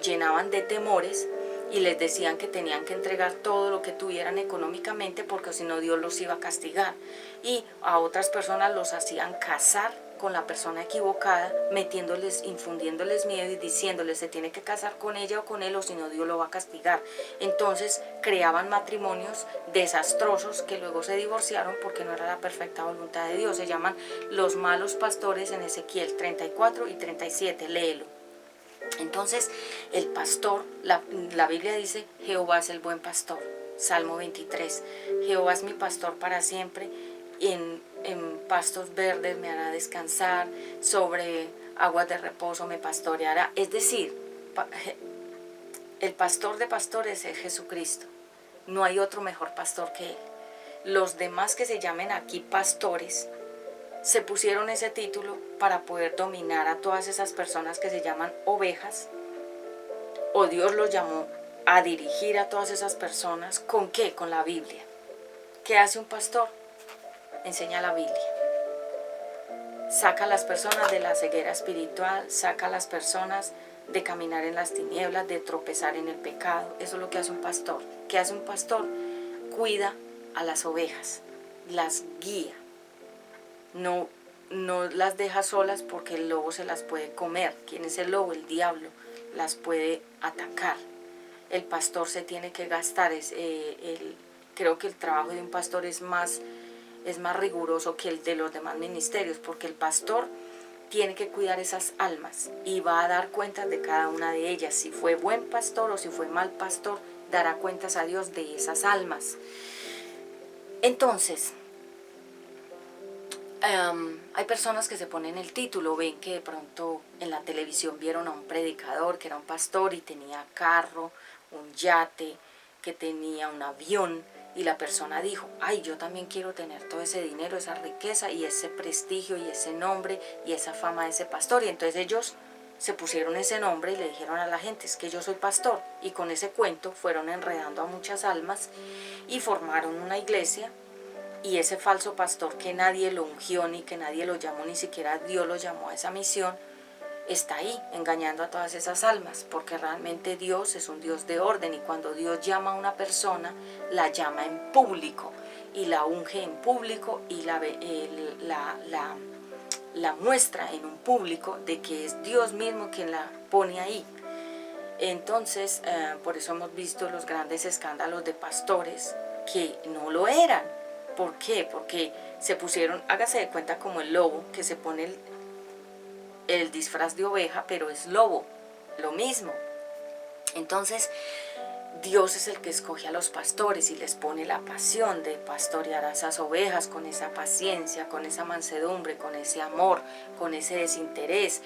llenaban de temores y les decían que tenían que entregar todo lo que tuvieran económicamente, porque si no Dios los iba a castigar. Y a otras personas los hacían cazar con la persona equivocada, metiéndoles, infundiéndoles miedo y diciéndoles se tiene que casar con ella o con él o si no Dios lo va a castigar. Entonces creaban matrimonios desastrosos que luego se divorciaron porque no era la perfecta voluntad de Dios. Se llaman los malos pastores en Ezequiel 34 y 37, léelo. Entonces el pastor, la Biblia dice Jehová es el buen pastor, Salmo 23, Jehová es mi pastor para siempre, en pastos verdes me hará descansar, sobre aguas de reposo me pastoreará. Es decir, el pastor de pastores es Jesucristo, no hay otro mejor pastor que él. Los demás que se llamen aquí pastores se pusieron ese título para poder dominar a todas esas personas que se llaman ovejas, o Dios los llamó a dirigir a todas esas personas. ¿Con qué? Con la Biblia. ¿Qué hace un pastor? Enseña la Biblia. Saca a las personas de la ceguera espiritual, saca a las personas de caminar en las tinieblas, de tropezar en el pecado. Eso es lo que hace un pastor. ¿Qué hace un pastor? Cuida a las ovejas, las guía. No las deja solas porque el lobo se las puede comer. ¿Quién es el lobo? El diablo. Las puede atacar. El pastor se tiene que gastar. Creo que el trabajo de un pastor es más riguroso que el de los demás ministerios, porque el pastor tiene que cuidar esas almas y va a dar cuentas de cada una de ellas. Si fue buen pastor o si fue mal pastor, dará cuentas a Dios de esas almas. Entonces, hay personas que se ponen el título, ven que de pronto en la televisión vieron a un predicador que era un pastor y tenía carro, un yate, que tenía un avión, y la persona dijo, ay, yo también quiero tener todo ese dinero, esa riqueza y ese prestigio y ese nombre y esa fama de ese pastor. Y entonces ellos se pusieron ese nombre y le dijeron a la gente, es que yo soy pastor. Y con ese cuento fueron enredando a muchas almas y formaron una iglesia. Y ese falso pastor que nadie lo ungió ni que nadie lo llamó, ni siquiera Dios lo llamó a esa misión, está ahí engañando a todas esas almas, porque realmente Dios es un Dios de orden, y cuando Dios llama a una persona, la llama en público y la unge en público y la muestra en un público de que es Dios mismo quien la pone ahí. Entonces, por eso hemos visto los grandes escándalos de pastores que no lo eran. ¿Por qué? Porque se pusieron, hágase de cuenta como el lobo, que se pone el disfraz de oveja, pero es lobo, lo mismo. Entonces, Dios es el que escoge a los pastores y les pone la pasión de pastorear a esas ovejas con esa paciencia, con esa mansedumbre, con ese amor, con ese desinterés,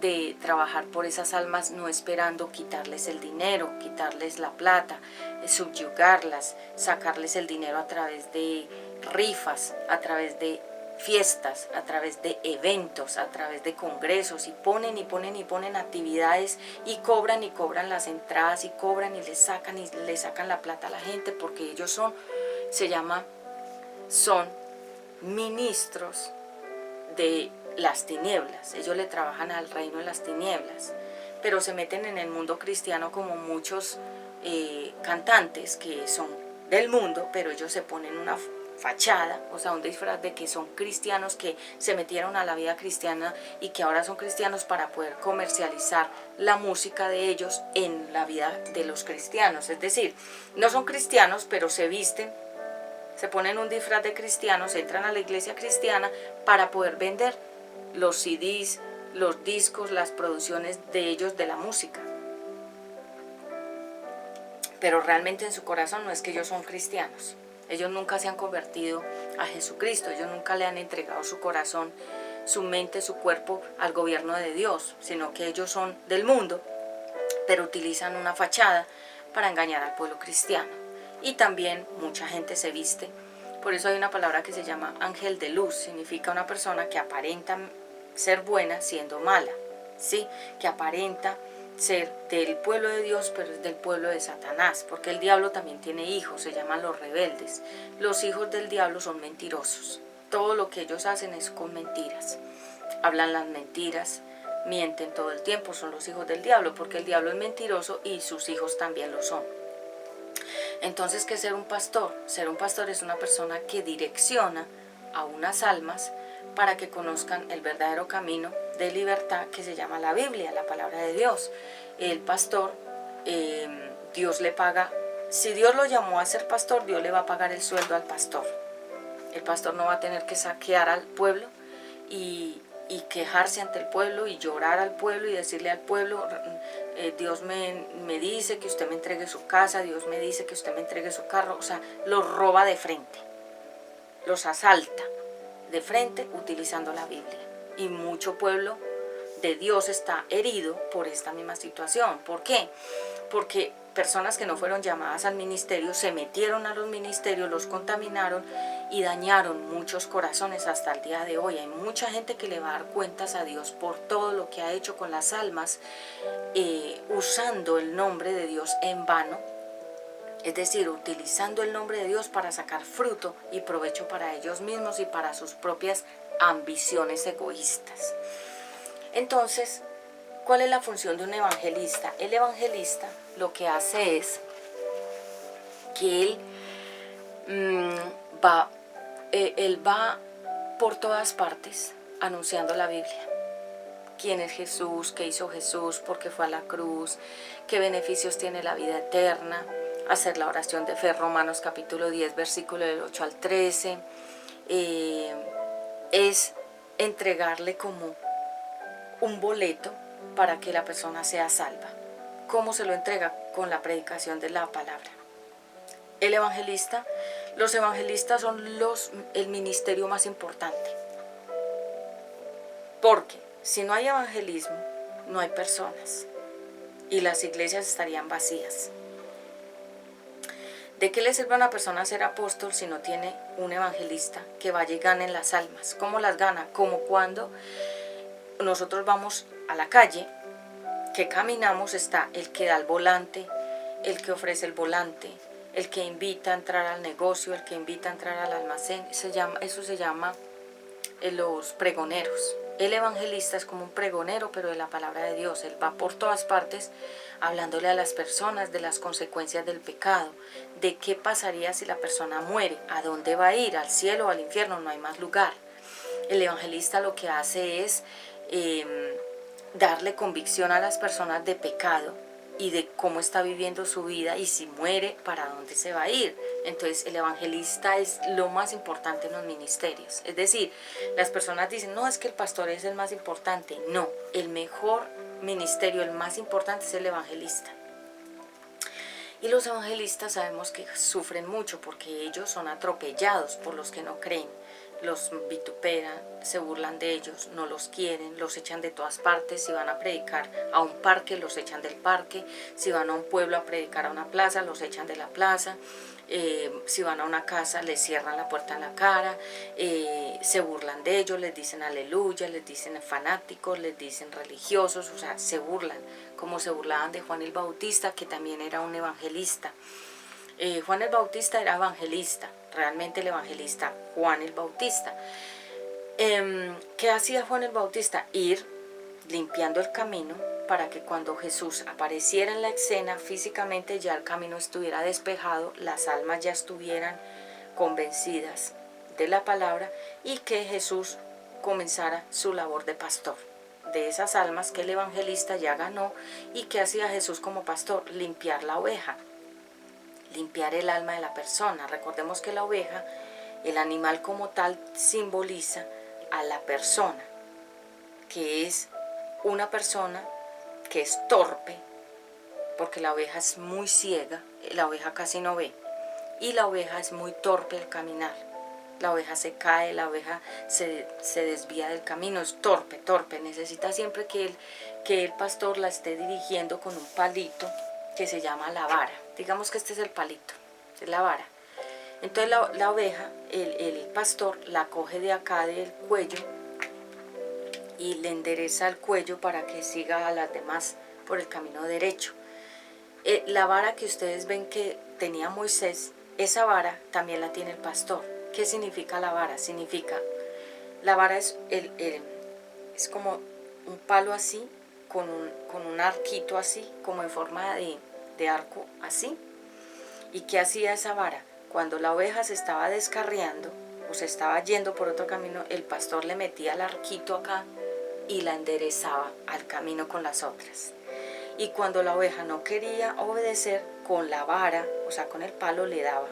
de trabajar por esas almas no esperando quitarles el dinero, quitarles la plata, subyugarlas, sacarles el dinero a través de rifas, a través de fiestas, a través de eventos, a través de congresos, y ponen actividades y cobran las entradas y cobran y le sacan la plata a la gente, porque ellos son ministros de las tinieblas. Ellos le trabajan al reino de las tinieblas, pero se meten en el mundo cristiano como muchos cantantes que son del mundo, pero ellos se ponen una fachada, o sea, un disfraz de que son cristianos, que se metieron a la vida cristiana y que ahora son cristianos para poder comercializar la música de ellos en la vida de los cristianos. Es decir, no son cristianos, pero se visten, se ponen un disfraz de cristianos, entran a la iglesia cristiana para poder vender los CDs, los discos, las producciones de ellos de la música. Pero realmente en su corazón no es que ellos son cristianos. Ellos nunca se han convertido a Jesucristo, ellos nunca le han entregado su corazón, su mente, su cuerpo al gobierno de Dios, sino que ellos son del mundo, pero utilizan una fachada para engañar al pueblo cristiano. Y también mucha gente se viste, por eso hay una palabra que se llama ángel de luz, significa una persona que aparenta ser buena siendo mala, ¿sí? Que aparenta ser del pueblo de Dios, pero es del pueblo de Satanás, porque el diablo también tiene hijos, se llaman los rebeldes. Los hijos del diablo son mentirosos, todo lo que ellos hacen es con mentiras, hablan las mentiras, mienten todo el tiempo, son los hijos del diablo, porque el diablo es mentiroso y sus hijos también lo son. Entonces, ¿qué es ser un pastor? Ser un pastor es una persona que direcciona a unas almas para que conozcan el verdadero camino de libertad que se llama la Biblia, la palabra de Dios. El pastor, Dios le paga, si Dios lo llamó a ser pastor, Dios le va a pagar el sueldo al pastor. El pastor no va a tener que saquear al pueblo y quejarse ante el pueblo y llorar al pueblo y decirle al pueblo, Dios me dice que usted me entregue su casa, Dios me dice que usted me entregue su carro. O sea, los roba de frente, los asalta de frente utilizando la Biblia. Y mucho pueblo de Dios está herido por esta misma situación. ¿Por qué? Porque personas que no fueron llamadas al ministerio se metieron a los ministerios, los contaminaron y dañaron muchos corazones hasta el día de hoy. Hay mucha gente que le va a dar cuentas a Dios por todo lo que ha hecho con las almas, usando el nombre de Dios en vano. Es decir, utilizando el nombre de Dios para sacar fruto y provecho para ellos mismos y para sus propias ambiciones egoístas. Entonces, ¿cuál es la función de un evangelista? El evangelista lo que hace es que él va por todas partes anunciando la Biblia. ¿Quién es Jesús? ¿Qué hizo Jesús? ¿Por qué fue a la cruz? ¿Qué beneficios tiene la vida eterna? Hacer la oración de fe, Romanos capítulo 10, versículo del 8 al 13. Es entregarle como un boleto para que la persona sea salva. ¿Cómo se lo entrega? Con la predicación de la palabra. El evangelista, los evangelistas son el ministerio más importante. Porque si no hay evangelismo, no hay personas y las iglesias estarían vacías. ¿De qué le sirve a una persona ser apóstol si no tiene un evangelista que vaya y gane las almas? ¿Cómo las gana? Como cuando nosotros vamos a la calle, que caminamos, está el que da el volante, el que ofrece el volante, el que invita a entrar al negocio, el que invita a entrar al almacén. Eso se llama los pregoneros. El evangelista es como un pregonero, pero de la palabra de Dios. Él va por todas partes hablándole a las personas de las consecuencias del pecado, de qué pasaría si la persona muere, a dónde va a ir, al cielo o al infierno, no hay más lugar. El evangelista lo que hace es darle convicción a las personas de pecado y de cómo está viviendo su vida y si muere, para dónde se va a ir. Entonces el evangelista es lo más importante en los ministerios. Es decir, las personas dicen, no, es que el pastor es el más importante. No, el mejor ministerio, el más importante es el evangelista. Y los evangelistas sabemos que sufren mucho porque ellos son atropellados por los que no creen. Los vituperan, se burlan de ellos, no los quieren, los echan de todas partes. Si van a predicar a un parque, los echan del parque. Si van a un pueblo a predicar a una plaza, los echan de la plaza. Si van a una casa, les cierran la puerta en la cara. Se burlan de ellos, les dicen aleluya, les dicen fanáticos, les dicen religiosos. O sea, se burlan, como se burlaban de Juan el Bautista, que también era un evangelista. Juan el Bautista era evangelista, realmente el evangelista Juan el Bautista. ¿Qué hacía Juan el Bautista? Ir limpiando el camino para que cuando Jesús apareciera en la escena físicamente ya el camino estuviera despejado, las almas ya estuvieran convencidas de la palabra y que Jesús comenzara su labor de pastor de esas almas que el evangelista ya ganó. ¿Y qué hacía Jesús como pastor? Limpiar la oveja, limpiar el alma de la persona. Recordemos que la oveja, el animal como tal, simboliza a la persona, que es una persona que es torpe, porque la oveja es muy ciega, la oveja casi no ve, y la oveja es muy torpe al caminar. La oveja se cae, la oveja se desvía del camino, es torpe, necesita siempre que el pastor la esté dirigiendo con un palito que se llama la vara. Digamos que este es el palito, es la vara. Entonces la oveja, el pastor la coge de acá del cuello y le endereza el cuello para que siga a las demás por el camino derecho. La vara que ustedes ven que tenía Moisés, esa vara también la tiene el pastor. ¿Qué significa la vara? La vara es como un palo así, con un arquito así, como en forma de arco así. ¿Y qué hacía esa vara? Cuando la oveja se estaba descarriando, o se estaba yendo por otro camino, el pastor le metía el arquito acá y la enderezaba al camino con las otras. Y cuando la oveja no quería obedecer, con la vara, o sea, con el palo, le daba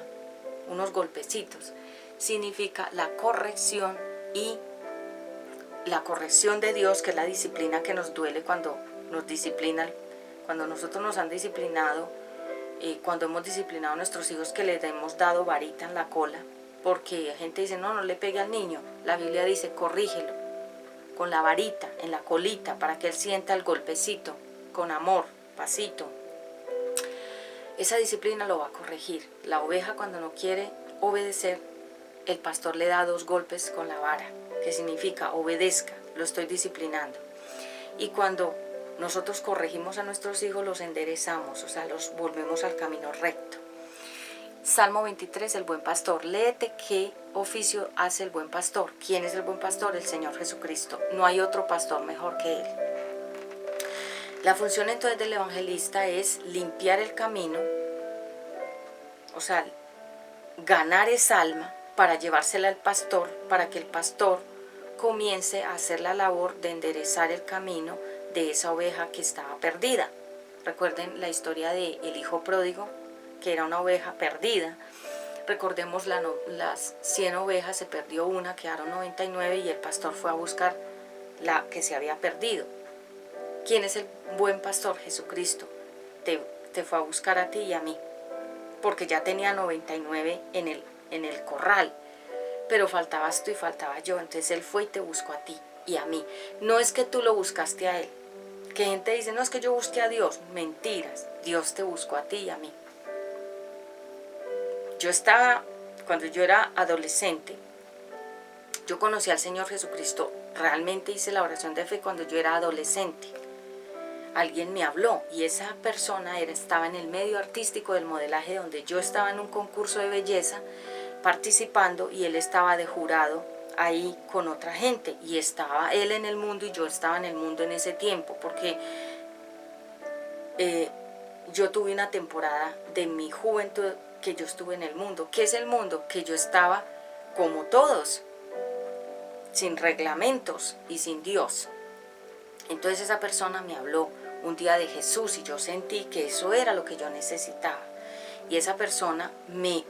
unos golpecitos. Significa la corrección y la corrección de Dios, que es la disciplina que nos duele cuando nos disciplinan, cuando nosotros nos han disciplinado, cuando hemos disciplinado a nuestros hijos, que les hemos dado varita en la cola, porque la gente dice, no le pegue al niño. La Biblia dice, corrígelo con la varita en la colita para que él sienta el golpecito, con amor, pasito. Esa disciplina lo va a corregir. La oveja, cuando no quiere obedecer, el pastor le da 2 golpes con la vara, que significa obedezca, lo estoy disciplinando. Y cuando nosotros corregimos a nuestros hijos, los enderezamos, o sea, los volvemos al camino recto. Salmo 23, el buen pastor. Léete qué oficio hace el buen pastor. ¿Quién es el buen pastor? El Señor Jesucristo. No hay otro pastor mejor que Él. La función entonces del evangelista es limpiar el camino, o sea, ganar esa alma para llevársela al pastor, para que el pastor comience a hacer la labor de enderezar el camino de esa oveja que estaba perdida. Recuerden la historia del hijo pródigo, que era una oveja perdida. Recordemos las 100 ovejas, se perdió una, quedaron 99 y el pastor fue a buscar la que se había perdido. ¿Quién es el buen pastor? Jesucristo. Te fue a buscar a ti y a mí, porque ya tenía 99 en el corral, pero faltabas tú y faltaba yo. Entonces Él fue y te buscó a ti y a mí. No es que tú lo buscaste a Él. Que gente dice, no, es que yo busqué a Dios. Mentiras, Dios te buscó a ti y a mí. Cuando yo era adolescente, yo conocí al Señor Jesucristo. Realmente hice la oración de fe cuando yo era adolescente. Alguien me habló y esa persona estaba en el medio artístico del modelaje, donde yo estaba en un concurso de belleza participando y él estaba de jurado ahí con otra gente, y estaba él en el mundo y yo estaba en el mundo en ese tiempo, porque yo tuve una temporada de mi juventud que yo estuve en el mundo. ¿Qué es el mundo? Que yo estaba como todos, sin reglamentos y sin Dios. Entonces esa persona me habló un día de Jesús y yo sentí que eso era lo que yo necesitaba. Y esa persona me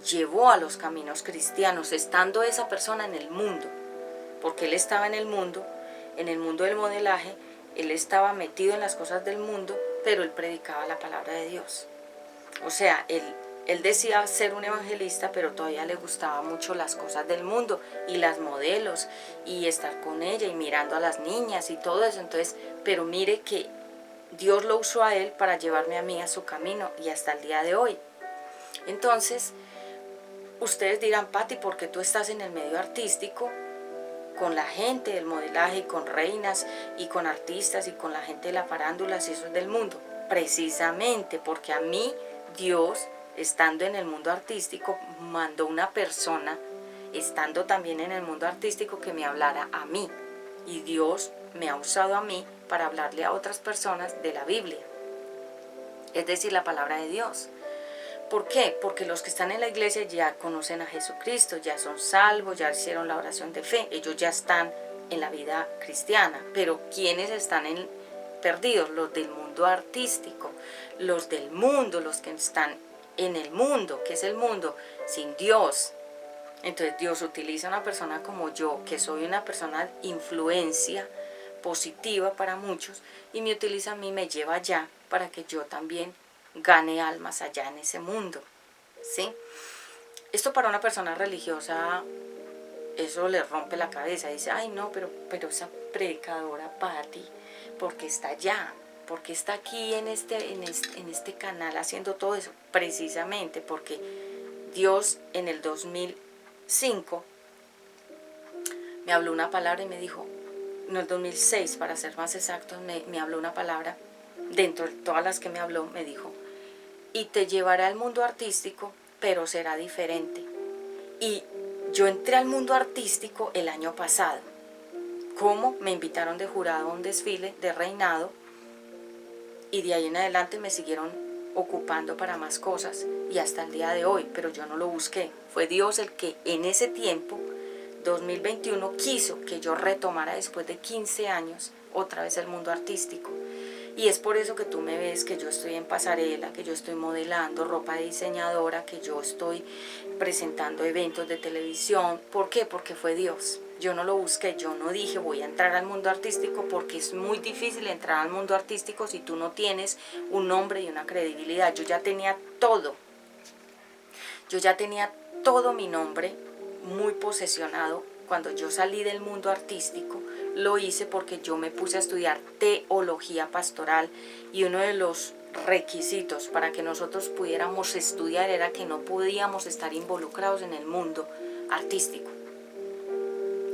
llevó a los caminos cristianos, estando esa persona en el mundo, porque él estaba en el mundo del modelaje, él estaba metido en las cosas del mundo, pero él predicaba la palabra de Dios. O sea, él decía ser un evangelista, pero todavía le gustaba mucho las cosas del mundo y las modelos y estar con ella y mirando a las niñas y todo eso. Entonces, pero mire que Dios lo usó a él para llevarme a mí a su camino y hasta el día de hoy. Entonces, ustedes dirán, Pati, ¿por qué tú estás en el medio artístico con la gente del modelaje y con reinas y con artistas y con la gente de la farándula, si eso es del mundo? Precisamente porque a mí Dios, estando en el mundo artístico, mandó una persona, estando también en el mundo artístico, que me hablara a mí. Y Dios me ha usado a mí para hablarle a otras personas de la Biblia, es decir, la palabra de Dios. ¿Por qué? Porque los que están en la iglesia ya conocen a Jesucristo, ya son salvos, ya hicieron la oración de fe, ellos ya están en la vida cristiana. Pero ¿quiénes están perdidos? Los del mundo artístico, los del mundo, los que están en el mundo. ¿Qué es el mundo? Sin Dios. Entonces Dios utiliza a una persona como yo, que soy una persona de influencia positiva para muchos, y me utiliza a mí, me lleva allá para que yo también gane almas allá en ese mundo, ¿sí? Esto para una persona religiosa, eso le rompe la cabeza. Dice, ay no, pero esa predicadora Pati, ¿por qué está allá? ¿Por qué está aquí en este canal haciendo todo eso? Precisamente porque Dios en el 2005 me habló una palabra y me dijo, no, el 2006 para ser más exactos, me habló una palabra, dentro de todas las que me habló, me dijo, y te llevará al mundo artístico, pero será diferente. Y yo entré al mundo artístico el año pasado. ¿Cómo? Me invitaron de jurado a un desfile de reinado, y de ahí en adelante me siguieron ocupando para más cosas y hasta el día de hoy, pero yo no lo busqué. Fue Dios el que en ese tiempo, 2021, quiso que yo retomara después de 15 años otra vez el mundo artístico. Y es por eso que tú me ves que yo estoy en pasarela, que yo estoy modelando ropa de diseñadora, que yo estoy presentando eventos de televisión. ¿Por qué? Porque fue Dios. Yo no lo busqué, yo no dije voy a entrar al mundo artístico, porque es muy difícil entrar al mundo artístico si tú no tienes un nombre y una credibilidad. Yo ya tenía todo. Yo ya tenía todo mi nombre muy posesionado. Cuando yo salí del mundo artístico, lo hice porque yo me puse a estudiar teología pastoral, y uno de los requisitos para que nosotros pudiéramos estudiar era que no podíamos estar involucrados en el mundo artístico.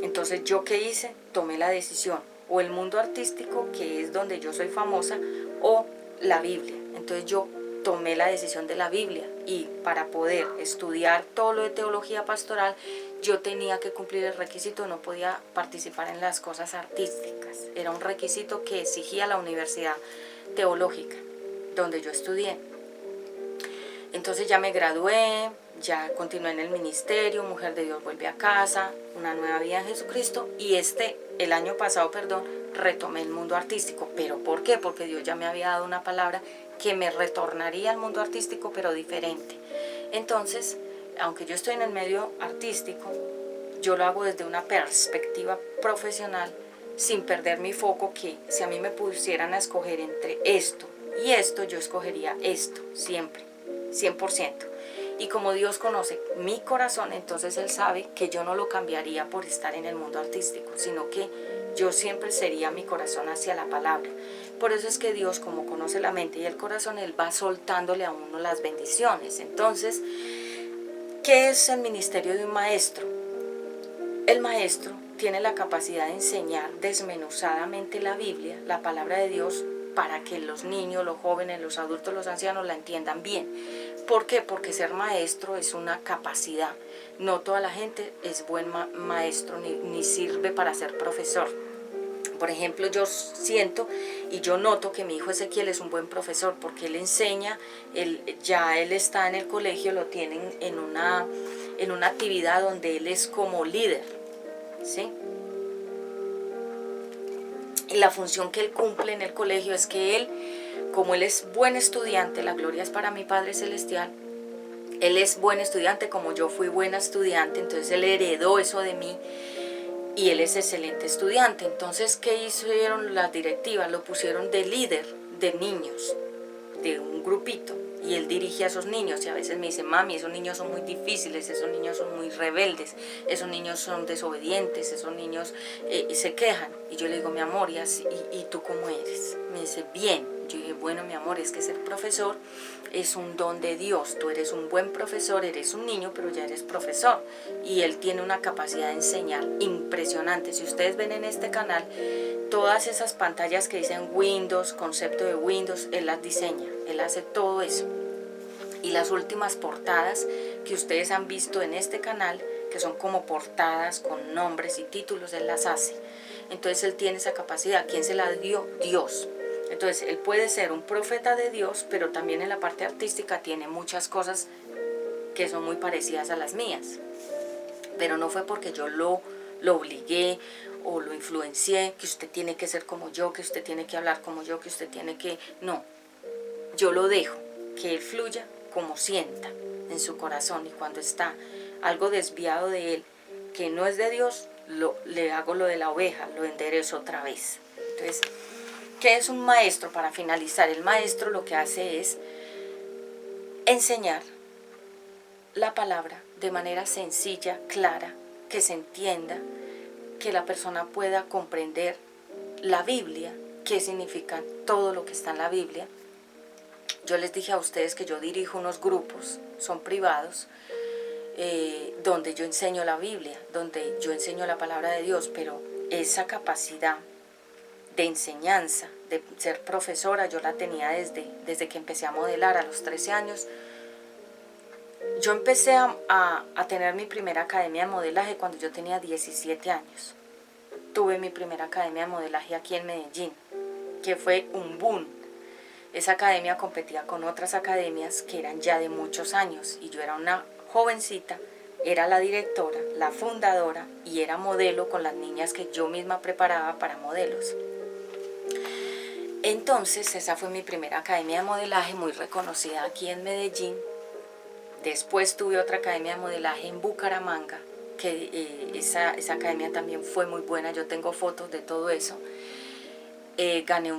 Entonces, ¿yo qué hice? Tomé la decisión, o el mundo artístico, que es donde yo soy famosa, o la Biblia. Entonces yo tomé la decisión de la Biblia, y para poder estudiar todo lo de teología pastoral yo tenía que cumplir el requisito, no podía participar en las cosas artísticas. Era un requisito que exigía la universidad teológica donde yo estudié. Entonces ya me gradué, ya continué en el ministerio, Mujer de Dios vuelve a casa, una nueva vida en Jesucristo, y el año pasado, retomé el mundo artístico. ¿Pero por qué? Porque Dios ya me había dado una palabra que me retornaría al mundo artístico, pero diferente. Entonces, aunque yo estoy en el medio artístico, yo lo hago desde una perspectiva profesional, sin perder mi foco, que si a mí me pusieran a escoger entre esto y esto, yo escogería esto, siempre, 100%. Y como Dios conoce mi corazón, entonces Él sabe que yo no lo cambiaría por estar en el mundo artístico, sino que yo siempre sería mi corazón hacia la palabra. Por eso es que Dios, como conoce la mente y el corazón, Él va soltándole a uno las bendiciones. Entonces, ¿qué es el ministerio de un maestro? El maestro tiene la capacidad de enseñar desmenuzadamente la Biblia, la palabra de Dios, para que los niños, los jóvenes, los adultos, los ancianos la entiendan bien. ¿Por qué? Porque ser maestro es una capacidad. No toda la gente es buen maestro ni sirve para ser profesor. Por ejemplo, yo siento y yo noto que mi hijo Ezequiel es un buen profesor, porque él enseña, él está en el colegio, lo tienen en una actividad donde él es como líder, ¿sí? Y la función que él cumple en el colegio es que él, como él es buen estudiante, la gloria es para mi Padre Celestial, él es buen estudiante como yo fui buena estudiante, entonces él heredó eso de mí. Y él es excelente estudiante. Entonces, ¿qué hicieron las directivas? Lo pusieron de líder de niños, de un grupito. Y él dirige a esos niños. Y a veces me dice, mami, esos niños son muy difíciles, esos niños son muy rebeldes, esos niños son desobedientes, esos niños se quejan. Y yo le digo, mi amor, ¿y tú cómo eres? Me dice, bien. Yo dije, bueno, mi amor, es que ser profesor es un don de Dios. Tú eres un buen profesor, eres un niño, pero ya eres profesor. Y él tiene una capacidad de enseñar impresionante. Si ustedes ven en este canal, todas esas pantallas que dicen Windows, concepto de Windows, él las diseña, él hace todo eso. Y las últimas portadas que ustedes han visto en este canal, que son como portadas con nombres y títulos, él las hace. Entonces él tiene esa capacidad. ¿Quién se la dio? Dios. Entonces él puede ser un profeta de Dios, pero también en la parte artística tiene muchas cosas que son muy parecidas a las mías. Pero no fue porque yo lo obligué o lo influencié, que usted tiene que ser como yo, que usted tiene que hablar como yo, que usted tiene que... No, yo lo dejo, que él fluya como sienta en su corazón, y cuando está algo desviado de él, que no es de Dios, le hago lo de la oveja, lo enderezo otra vez. Entonces, ¿qué es un maestro? Para finalizar, el maestro lo que hace es enseñar la palabra de manera sencilla, clara, que se entienda, que la persona pueda comprender la Biblia, qué significa todo lo que está en la Biblia. Yo les dije a ustedes que yo dirijo unos grupos, son privados, donde yo enseño la Biblia, donde yo enseño la palabra de Dios, pero esa capacidad de enseñanza, de ser profesora, yo la tenía desde que empecé a modelar a los 13 años. Yo empecé a tener mi primera academia de modelaje cuando yo tenía 17 años. Tuve mi primera academia de modelaje aquí en Medellín, que fue un boom. Esa academia competía con otras academias que eran ya de muchos años y yo era una jovencita, era la directora, la fundadora y era modelo con las niñas que yo misma preparaba para modelos. Entonces esa fue mi primera academia de modelaje muy reconocida aquí en Medellín. Después tuve otra academia de modelaje en Bucaramanga, que esa academia también fue muy buena, yo tengo fotos de todo eso. Gané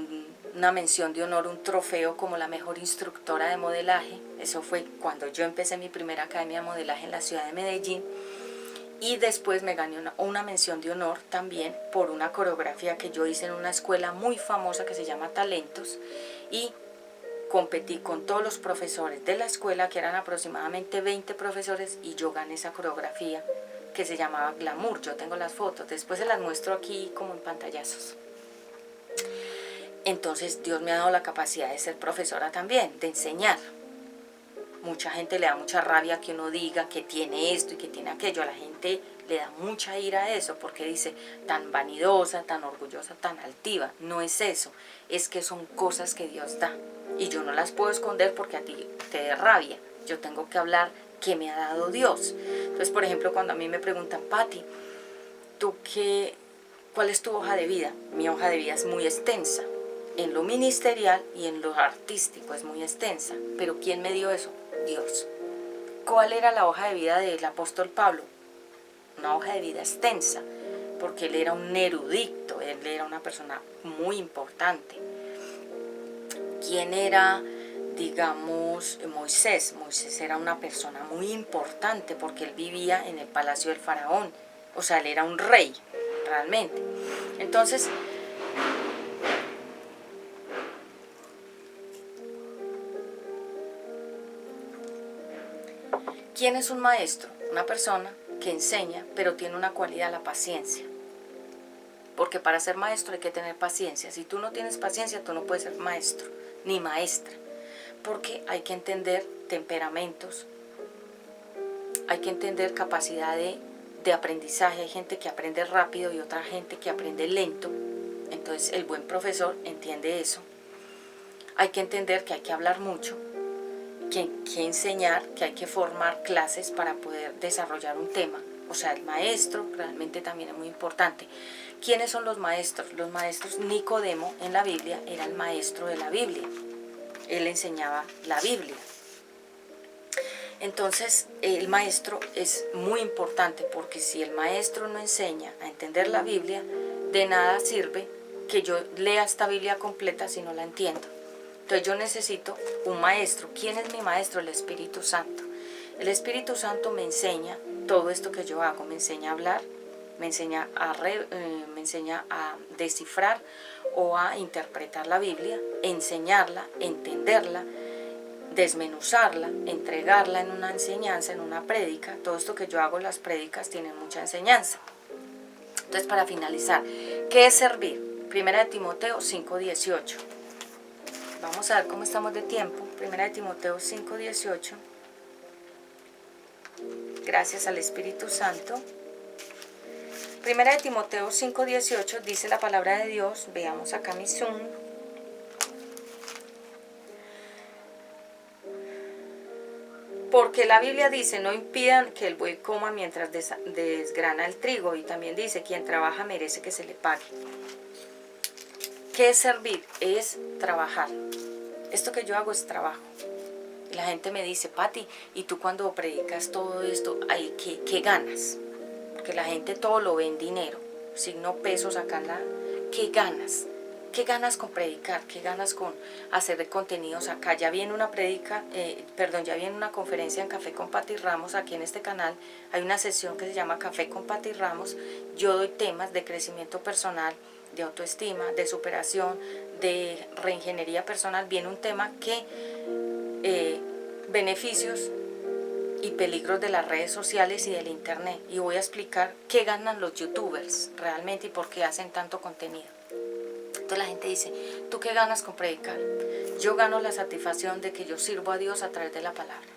una mención de honor, un trofeo como la mejor instructora de modelaje. Eso fue cuando yo empecé mi primera academia de modelaje en la ciudad de Medellín. Y después me gané una mención de honor también por una coreografía que yo hice en una escuela muy famosa que se llama Talentos. Y competí con todos los profesores de la escuela, que eran aproximadamente 20 profesores, y yo gané esa coreografía que se llamaba Glamour. Yo tengo las fotos, después se las muestro aquí como en pantallazos. Entonces Dios me ha dado la capacidad de ser profesora también, de enseñar. Mucha gente le da mucha rabia que uno diga que tiene esto y que tiene aquello. A la gente le da mucha ira a eso porque dice tan vanidosa, tan orgullosa, tan altiva. No es eso, es que son cosas que Dios da. Y yo no las puedo esconder porque a ti te dé rabia. Yo tengo que hablar qué me ha dado Dios. Entonces, por ejemplo, cuando a mí me preguntan, Patti, ¿cuál es tu hoja de vida? Mi hoja de vida es muy extensa. En lo ministerial y en lo artístico es muy extensa. Pero ¿quién me dio eso? Dios. ¿Cuál era la hoja de vida del apóstol Pablo? Una hoja de vida extensa, porque él era un erudito, él era una persona muy importante. ¿Quién era, digamos, Moisés? Moisés era una persona muy importante porque él vivía en el palacio del faraón, o sea, él era un rey, realmente. Entonces, ¿quién es un maestro? Una persona que enseña, pero tiene una cualidad, la paciencia. Porque para ser maestro hay que tener paciencia. Si tú no tienes paciencia, tú no puedes ser maestro, ni maestra. Porque hay que entender temperamentos, hay que entender capacidad de aprendizaje. Hay gente que aprende rápido y otra gente que aprende lento. Entonces el buen profesor entiende eso. Hay que entender que hay que hablar mucho, que enseñar, que hay que formar clases para poder desarrollar un tema. O sea, el maestro realmente también es muy importante. ¿Quiénes son los maestros? Los maestros, Nicodemo en la Biblia era el maestro de la Biblia. Él enseñaba la Biblia. Entonces, el maestro es muy importante porque si el maestro no enseña a entender la Biblia, de nada sirve que yo lea esta Biblia completa si no la entiendo. Entonces yo necesito un maestro. ¿Quién es mi maestro? El Espíritu Santo. El Espíritu Santo me enseña todo esto que yo hago, me enseña a hablar, me enseña a descifrar o a interpretar la Biblia, enseñarla, entenderla, desmenuzarla, entregarla en una enseñanza, en una prédica. Todo esto que yo hago en las prédicas tiene mucha enseñanza. Entonces, para finalizar, ¿qué es servir? Primera de Timoteo 5:18. Vamos a ver cómo estamos de tiempo. Primera de Timoteo 5:18. Gracias al Espíritu Santo. Primera de Timoteo 5:18 dice la palabra de Dios. Veamos acá mi Zoom. Porque la Biblia dice, no impidan que el buey coma mientras desgrana el trigo. Y también dice, quien trabaja merece que se le pague. ¿Qué es servir? Es trabajar. Esto que yo hago es trabajo. Y la gente me dice, Patti, ¿y tú cuando predicas todo esto, qué ganas? Porque la gente todo lo ve en dinero. Signo pesos acá, ¿qué ganas? ¿Qué ganas con predicar? ¿Qué ganas con hacer contenidos acá? Ya viene una ya viene una conferencia en Café con Patti Ramos, aquí en este canal. Hay una sesión que se llama Café con Patti Ramos. Yo doy temas de crecimiento personal, de autoestima, de superación, de reingeniería personal. Viene un tema que beneficios y peligros de las redes sociales y del internet. Y voy a explicar qué ganan los youtubers realmente y por qué hacen tanto contenido. Entonces la gente dice, ¿tú qué ganas con predicar? Yo gano la satisfacción de que yo sirvo a Dios a través de la palabra.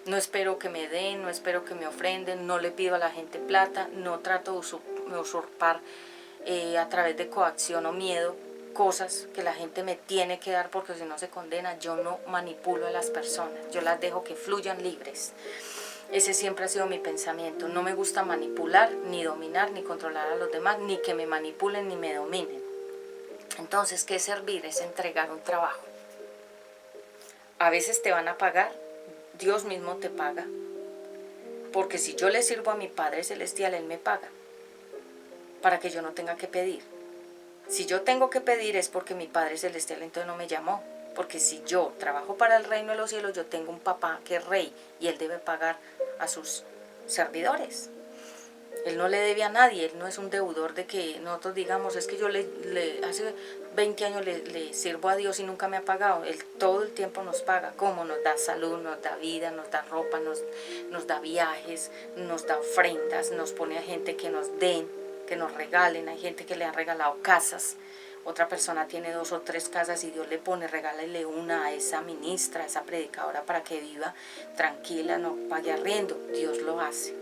No espero que me den, no espero que me ofrenden, no le pido a la gente plata, no trato de usurpar a través de coacción o miedo cosas que la gente me tiene que dar porque si no se condena. Yo no manipulo a las personas, yo las dejo que fluyan libres. Ese siempre ha sido mi pensamiento. No me gusta manipular, ni dominar, ni controlar a los demás, ni que me manipulen ni me dominen. Entonces, ¿qué es servir? Es entregar un trabajo. A veces te van a pagar, Dios mismo te paga, porque si yo le sirvo a mi Padre Celestial, Él me paga, para que yo no tenga que pedir. Si yo tengo que pedir es porque mi Padre Celestial entonces no me llamó, porque si yo trabajo para el reino de los cielos, yo tengo un papá que es rey y Él debe pagar a sus servidores. Él no le debe a nadie, Él no es un deudor de que nosotros digamos, es que yo hace 20 años le sirvo a Dios y nunca me ha pagado. Él todo el tiempo nos paga, como nos da salud, nos da vida, nos da ropa, nos da viajes, nos da ofrendas, nos pone a gente que nos den, que nos regalen. Hay gente que le han regalado casas, otra persona tiene 2 o 3 casas y Dios le pone, regálale una a esa ministra, a esa predicadora para que viva tranquila, no pague arriendo. Dios lo hace.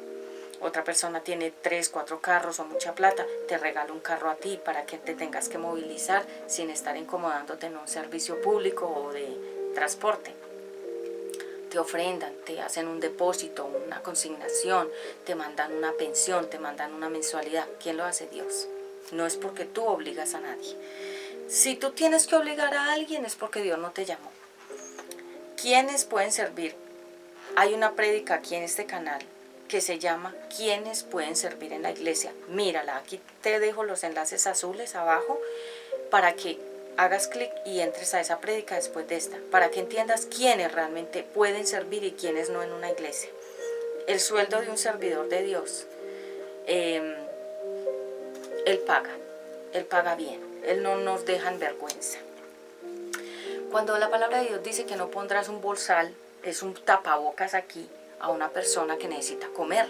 Otra persona tiene 3, 4 carros o mucha plata, te regala un carro a ti para que te tengas que movilizar sin estar incomodándote en un servicio público o de transporte. Te ofrendan, te hacen un depósito, una consignación, te mandan una pensión, te mandan una mensualidad. ¿Quién lo hace? Dios. No es porque tú obligas a nadie. Si tú tienes que obligar a alguien es porque Dios no te llamó. ¿Quiénes pueden servir? Hay una prédica aquí en este canal que se llama ¿Quiénes pueden servir en la iglesia? Mírala, aquí te dejo los enlaces azules abajo para que hagas clic y entres a esa prédica después de esta, para que entiendas quiénes realmente pueden servir y quiénes no en una iglesia. El sueldo de un servidor de Dios, Él paga bien, Él no nos deja en vergüenza. Cuando la palabra de Dios dice que no pondrás un bozal, es un tapabocas aquí, a una persona que necesita comer.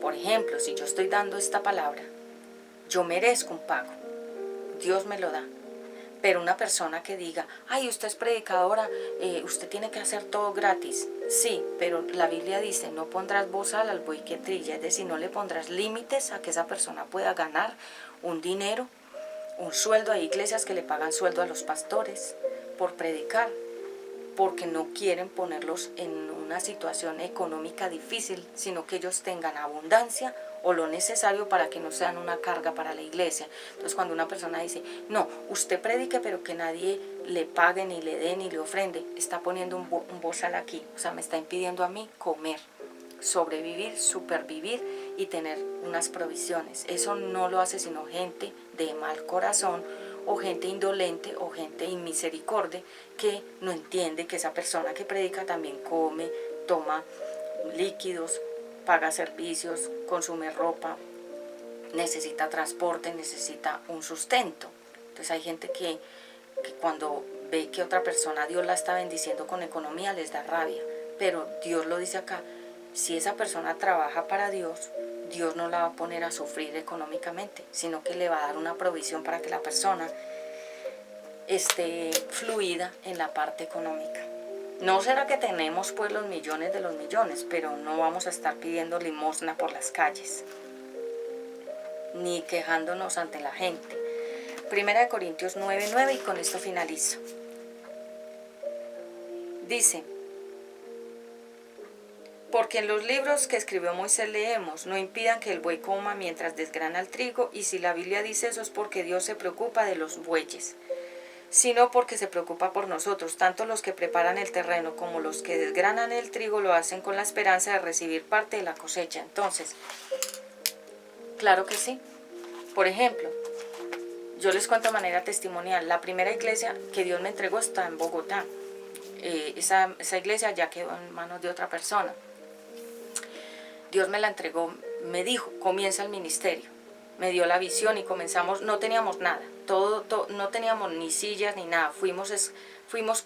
Por ejemplo, si yo estoy dando esta palabra, yo merezco un pago, Dios me lo da. Pero una persona que diga, ay, usted es predicadora, usted tiene que hacer todo gratis. Sí, pero la Biblia dice, no pondrás bozal al buey que trilla, es decir, no le pondrás límites a que esa persona pueda ganar un dinero, un sueldo. Hay iglesias que le pagan sueldo a los pastores por predicar, porque no quieren ponerlos en una situación económica difícil, sino que ellos tengan abundancia o lo necesario para que no sean una carga para la iglesia. Entonces cuando una persona dice, no, usted predique pero que nadie le pague, ni le dé, ni le ofrende, está poniendo un bozal aquí, o sea, me está impidiendo a mí comer, sobrevivir, supervivir y tener unas provisiones. Eso no lo hace sino gente de mal corazón, o gente indolente o gente inmisericordia que no entiende que esa persona que predica también come, toma líquidos, paga servicios, consume ropa, necesita transporte, necesita un sustento. Entonces hay gente que cuando ve que otra persona Dios la está bendiciendo con economía les da rabia, pero Dios lo dice acá, si esa persona trabaja para Dios, Dios no la va a poner a sufrir económicamente, sino que le va a dar una provisión para que la persona esté fluida en la parte económica. No será que tenemos pues los millones de los millones, pero no vamos a estar pidiendo limosna por las calles, ni quejándonos ante la gente. 1 Corintios 9:9 y con esto finalizo. Dice, porque en los libros que escribió Moisés leemos, no impidan que el buey coma mientras desgrana el trigo, y si la Biblia dice eso es porque Dios se preocupa de los bueyes, sino porque se preocupa por nosotros. Tanto los que preparan el terreno como los que desgranan el trigo lo hacen con la esperanza de recibir parte de la cosecha. Entonces, claro que sí. Por ejemplo, yo les cuento de manera testimonial, la primera iglesia que Dios me entregó está en Bogotá. Esa iglesia ya quedó en manos de otra persona. Dios me la entregó, me dijo, comienza el ministerio. Me dio la visión y comenzamos, no teníamos nada, no teníamos ni sillas ni nada, fuimos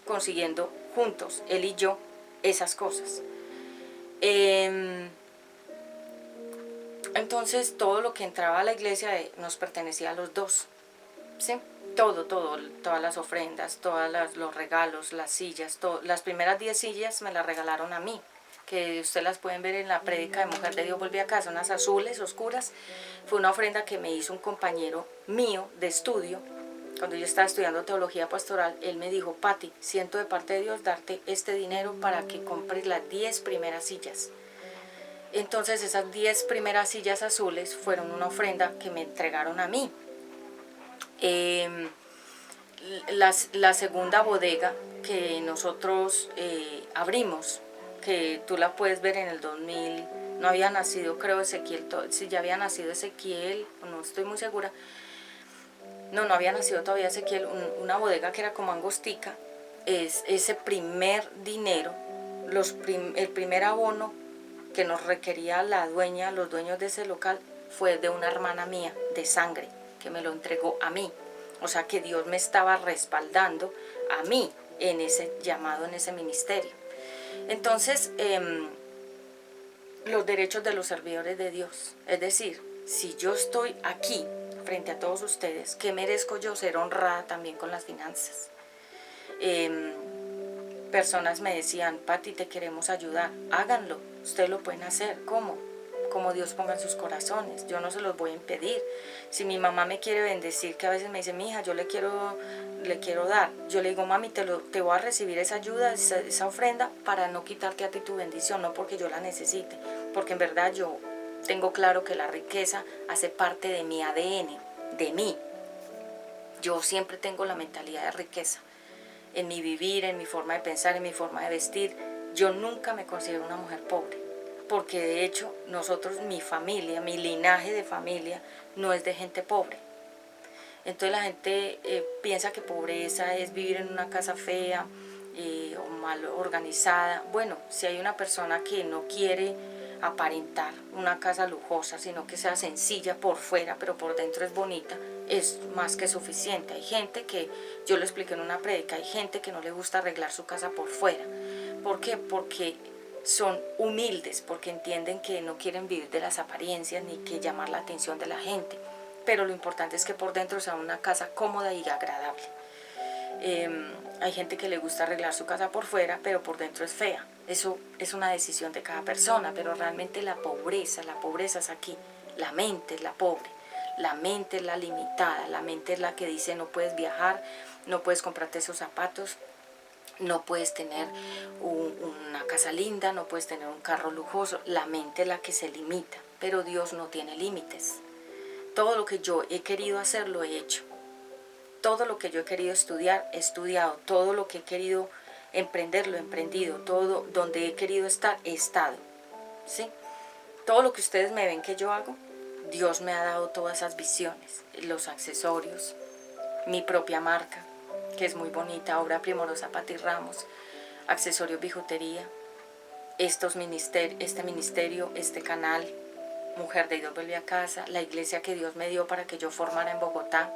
consiguiendo juntos, él y yo, esas cosas. Entonces todo lo que entraba a la iglesia nos pertenecía a los dos, ¿sí? Todo, todas las ofrendas, los regalos, las sillas, las primeras 10 sillas me las regalaron a mí, que ustedes las pueden ver en la prédica de Mujer de Dios Volví a Casa, unas azules, oscuras. Fue una ofrenda que me hizo un compañero mío de estudio, cuando yo estaba estudiando teología pastoral, él me dijo: Patti, siento de parte de Dios darte este dinero para que compres las 10 primeras sillas. Entonces esas 10 primeras sillas azules fueron una ofrenda que me entregaron a mí. La segunda bodega que nosotros abrimos, que tú la puedes ver en el 2000, no había nacido, creo, Ezequiel, si ya había nacido Ezequiel, no estoy muy segura. No había nacido todavía Ezequiel, una bodega que era como angostica. Es ese primer dinero, el primer abono que nos requería la dueña, los dueños de ese local, fue de una hermana mía de sangre, que me lo entregó a mí. O sea que Dios me estaba respaldando a mí en ese llamado, en ese ministerio. Entonces, los derechos de los servidores de Dios, es decir, si yo estoy aquí frente a todos ustedes, ¿qué merezco yo? Ser honrada también con las finanzas. Personas me decían: Patti, te queremos ayudar, háganlo, ustedes lo pueden hacer. ¿Cómo? Como Dios ponga en sus corazones, yo no se los voy a impedir. Si mi mamá me quiere bendecir, que a veces me dice: mi hija, yo le quiero dar, yo le digo: mami, te voy a recibir esa ayuda, esa ofrenda, para no quitarte a ti tu bendición, no porque yo la necesite, porque en verdad yo tengo claro que la riqueza hace parte de mi ADN, de mí. Yo siempre tengo la mentalidad de riqueza en mi vivir, en mi forma de pensar, en mi forma de vestir. Yo nunca me considero una mujer pobre, porque de hecho nosotros, mi familia, mi linaje de familia no es de gente pobre. Entonces la gente piensa que pobreza es vivir en una casa fea o mal organizada. Bueno, si hay una persona que no quiere aparentar una casa lujosa, sino que sea sencilla por fuera, pero por dentro es bonita, es más que suficiente. Hay gente que, yo lo expliqué en una prédica, hay gente que no le gusta arreglar su casa por fuera. ¿Por qué? Porque son humildes, porque entienden que no quieren vivir de las apariencias ni que llamar la atención de la gente. Pero lo importante es que por dentro sea una casa cómoda y agradable. Hay gente que le gusta arreglar su casa por fuera, pero por dentro es fea. Eso es una decisión de cada persona, pero realmente la pobreza es aquí. La mente es la pobre, la mente es la limitada, la mente es la que dice: no puedes viajar, no puedes comprarte esos zapatos, no puedes tener una casa linda, no puedes tener un carro lujoso. La mente es la que se limita, pero Dios no tiene límites. Todo lo que yo he querido hacer, lo he hecho. Todo lo que yo he querido estudiar, he estudiado. Todo lo que he querido emprender, lo he emprendido. Todo donde he querido estar, he estado. ¿Sí? Todo lo que ustedes me ven que yo hago, Dios me ha dado todas esas visiones. Los accesorios, mi propia marca, que es muy bonita, Obra Primorosa Patti Ramos, accesorios, bijutería, este ministerio, este canal, Mujer de Dios vuelve a casa, la iglesia que Dios me dio para que yo formara en Bogotá.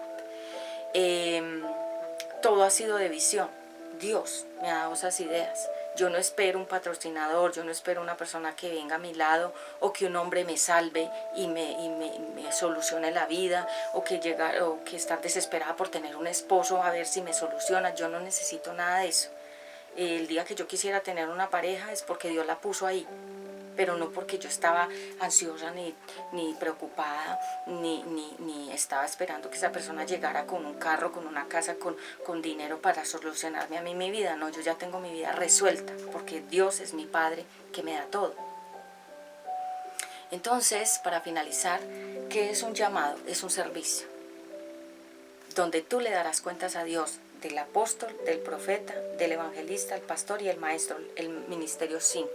Todo ha sido de visión. Dios me ha dado esas ideas. Yo no espero un patrocinador, yo no espero una persona que venga a mi lado, o que un hombre me salve y me solucione la vida, o que estar desesperada por tener un esposo a ver si me soluciona. Yo no necesito nada de eso. El día que yo quisiera tener una pareja es porque Dios la puso ahí, pero no porque yo estaba ansiosa ni preocupada, ni estaba esperando que esa persona llegara con un carro, con una casa, con dinero para solucionarme a mí mi vida. No, yo ya tengo mi vida resuelta, porque Dios es mi Padre que me da todo. Entonces, para finalizar, ¿qué es un llamado? Es un servicio, donde tú le darás cuentas a Dios del apóstol, del profeta, del evangelista, el pastor y el maestro, el ministerio 5.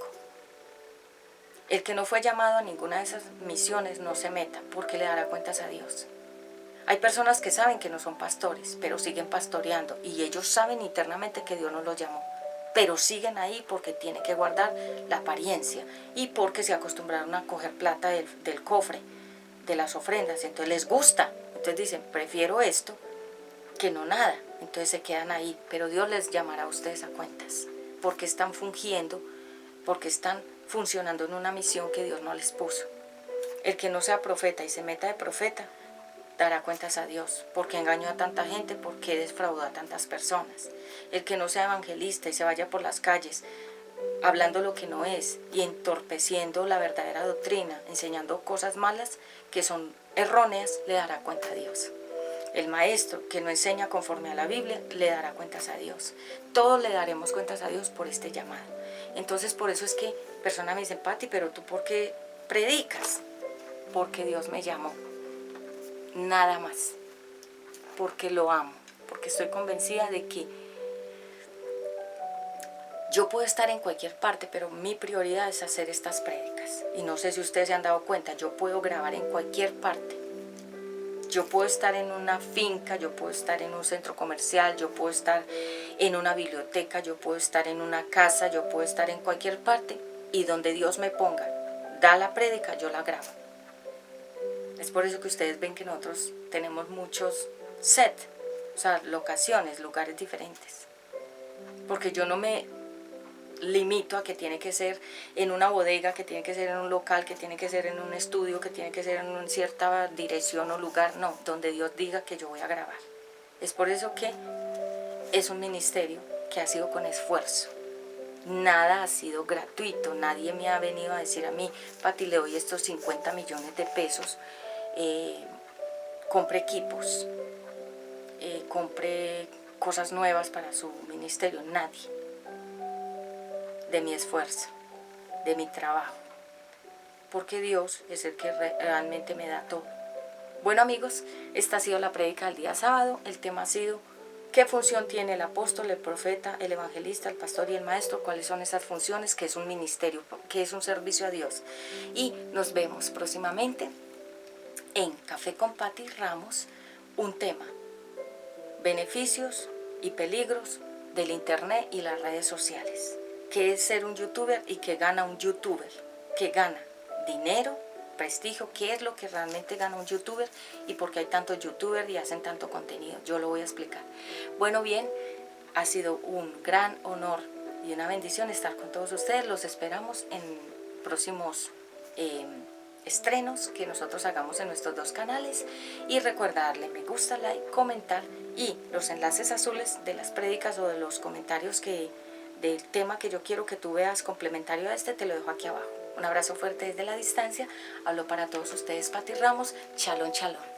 El que no fue llamado a ninguna de esas misiones no se meta, porque le dará cuentas a Dios. Hay personas que saben que no son pastores, pero siguen pastoreando, y ellos saben internamente que Dios no los llamó, pero siguen ahí porque tienen que guardar la apariencia y porque se acostumbraron a coger plata del cofre, de las ofrendas. Entonces les gusta, entonces dicen: prefiero esto que no nada. Entonces se quedan ahí, pero Dios les llamará a ustedes a cuentas, porque están fungiendo, porque están funcionando en una misión que Dios no les puso. El que no sea profeta y se meta de profeta dará cuentas a Dios, porque engañó a tanta gente, porque defraudó a tantas personas. El que no sea evangelista y se vaya por las calles hablando lo que no es y entorpeciendo la verdadera doctrina, enseñando cosas malas que son erróneas, le dará cuenta a Dios. El maestro que no enseña conforme a la Biblia le dará cuentas a Dios. Todos le daremos cuentas a Dios por este llamado. Entonces por eso es que personas me dicen, Pati, pero tú ¿por qué predicas? Porque Dios me llamó. Nada más. Porque lo amo. Porque estoy convencida de que yo puedo estar en cualquier parte, pero mi prioridad es hacer estas prédicas. Y no sé si ustedes se han dado cuenta, yo puedo grabar en cualquier parte. Yo puedo estar en una finca, yo puedo estar en un centro comercial, yo puedo estar en una biblioteca, yo puedo estar en una casa, yo puedo estar en cualquier parte. Y donde Dios me ponga, da la prédica, yo la grabo. Es por eso que ustedes ven que nosotros tenemos muchos sets, o sea, locaciones, lugares diferentes. Porque yo no me limito a que tiene que ser en una bodega, que tiene que ser en un local, que tiene que ser en un estudio, que tiene que ser en una cierta dirección o lugar. No, donde Dios diga que yo voy a grabar. Es por eso que es un ministerio que ha sido con esfuerzo. Nada ha sido gratuito. Nadie me ha venido a decir a mí, Pati, le doy estos 50 millones de pesos, compre equipos, compre cosas nuevas para su ministerio. Nadie. De mi esfuerzo, de mi trabajo, porque Dios es el que realmente me da todo. Bueno amigos, esta ha sido la prédica del día sábado. El tema ha sido ¿qué función tiene el apóstol, el profeta, el evangelista, el pastor y el maestro? ¿Cuáles son esas funciones? ¿Qué es un ministerio? ¿Qué es un servicio a Dios? Y nos vemos próximamente en Café con Pati Ramos, un tema: beneficios y peligros del internet y las redes sociales. ¿Qué es ser un youtuber y qué gana un youtuber? ¿Qué gana? ¿Dinero? ¿Prestigio? ¿Qué es lo que realmente gana un youtuber? ¿Y por qué hay tantos youtubers y hacen tanto contenido? Yo lo voy a explicar. Bueno, bien, ha sido un gran honor y una bendición estar con todos ustedes. Los esperamos en próximos estrenos que nosotros hagamos en nuestros dos canales. Y recuerda darle me gusta, like, comentar y los enlaces azules de las prédicas o de los comentarios del tema que yo quiero que tú veas complementario a este, te lo dejo aquí abajo. Un abrazo fuerte desde la distancia. Hablo para todos ustedes, Pati Ramos. Shalom, shalom.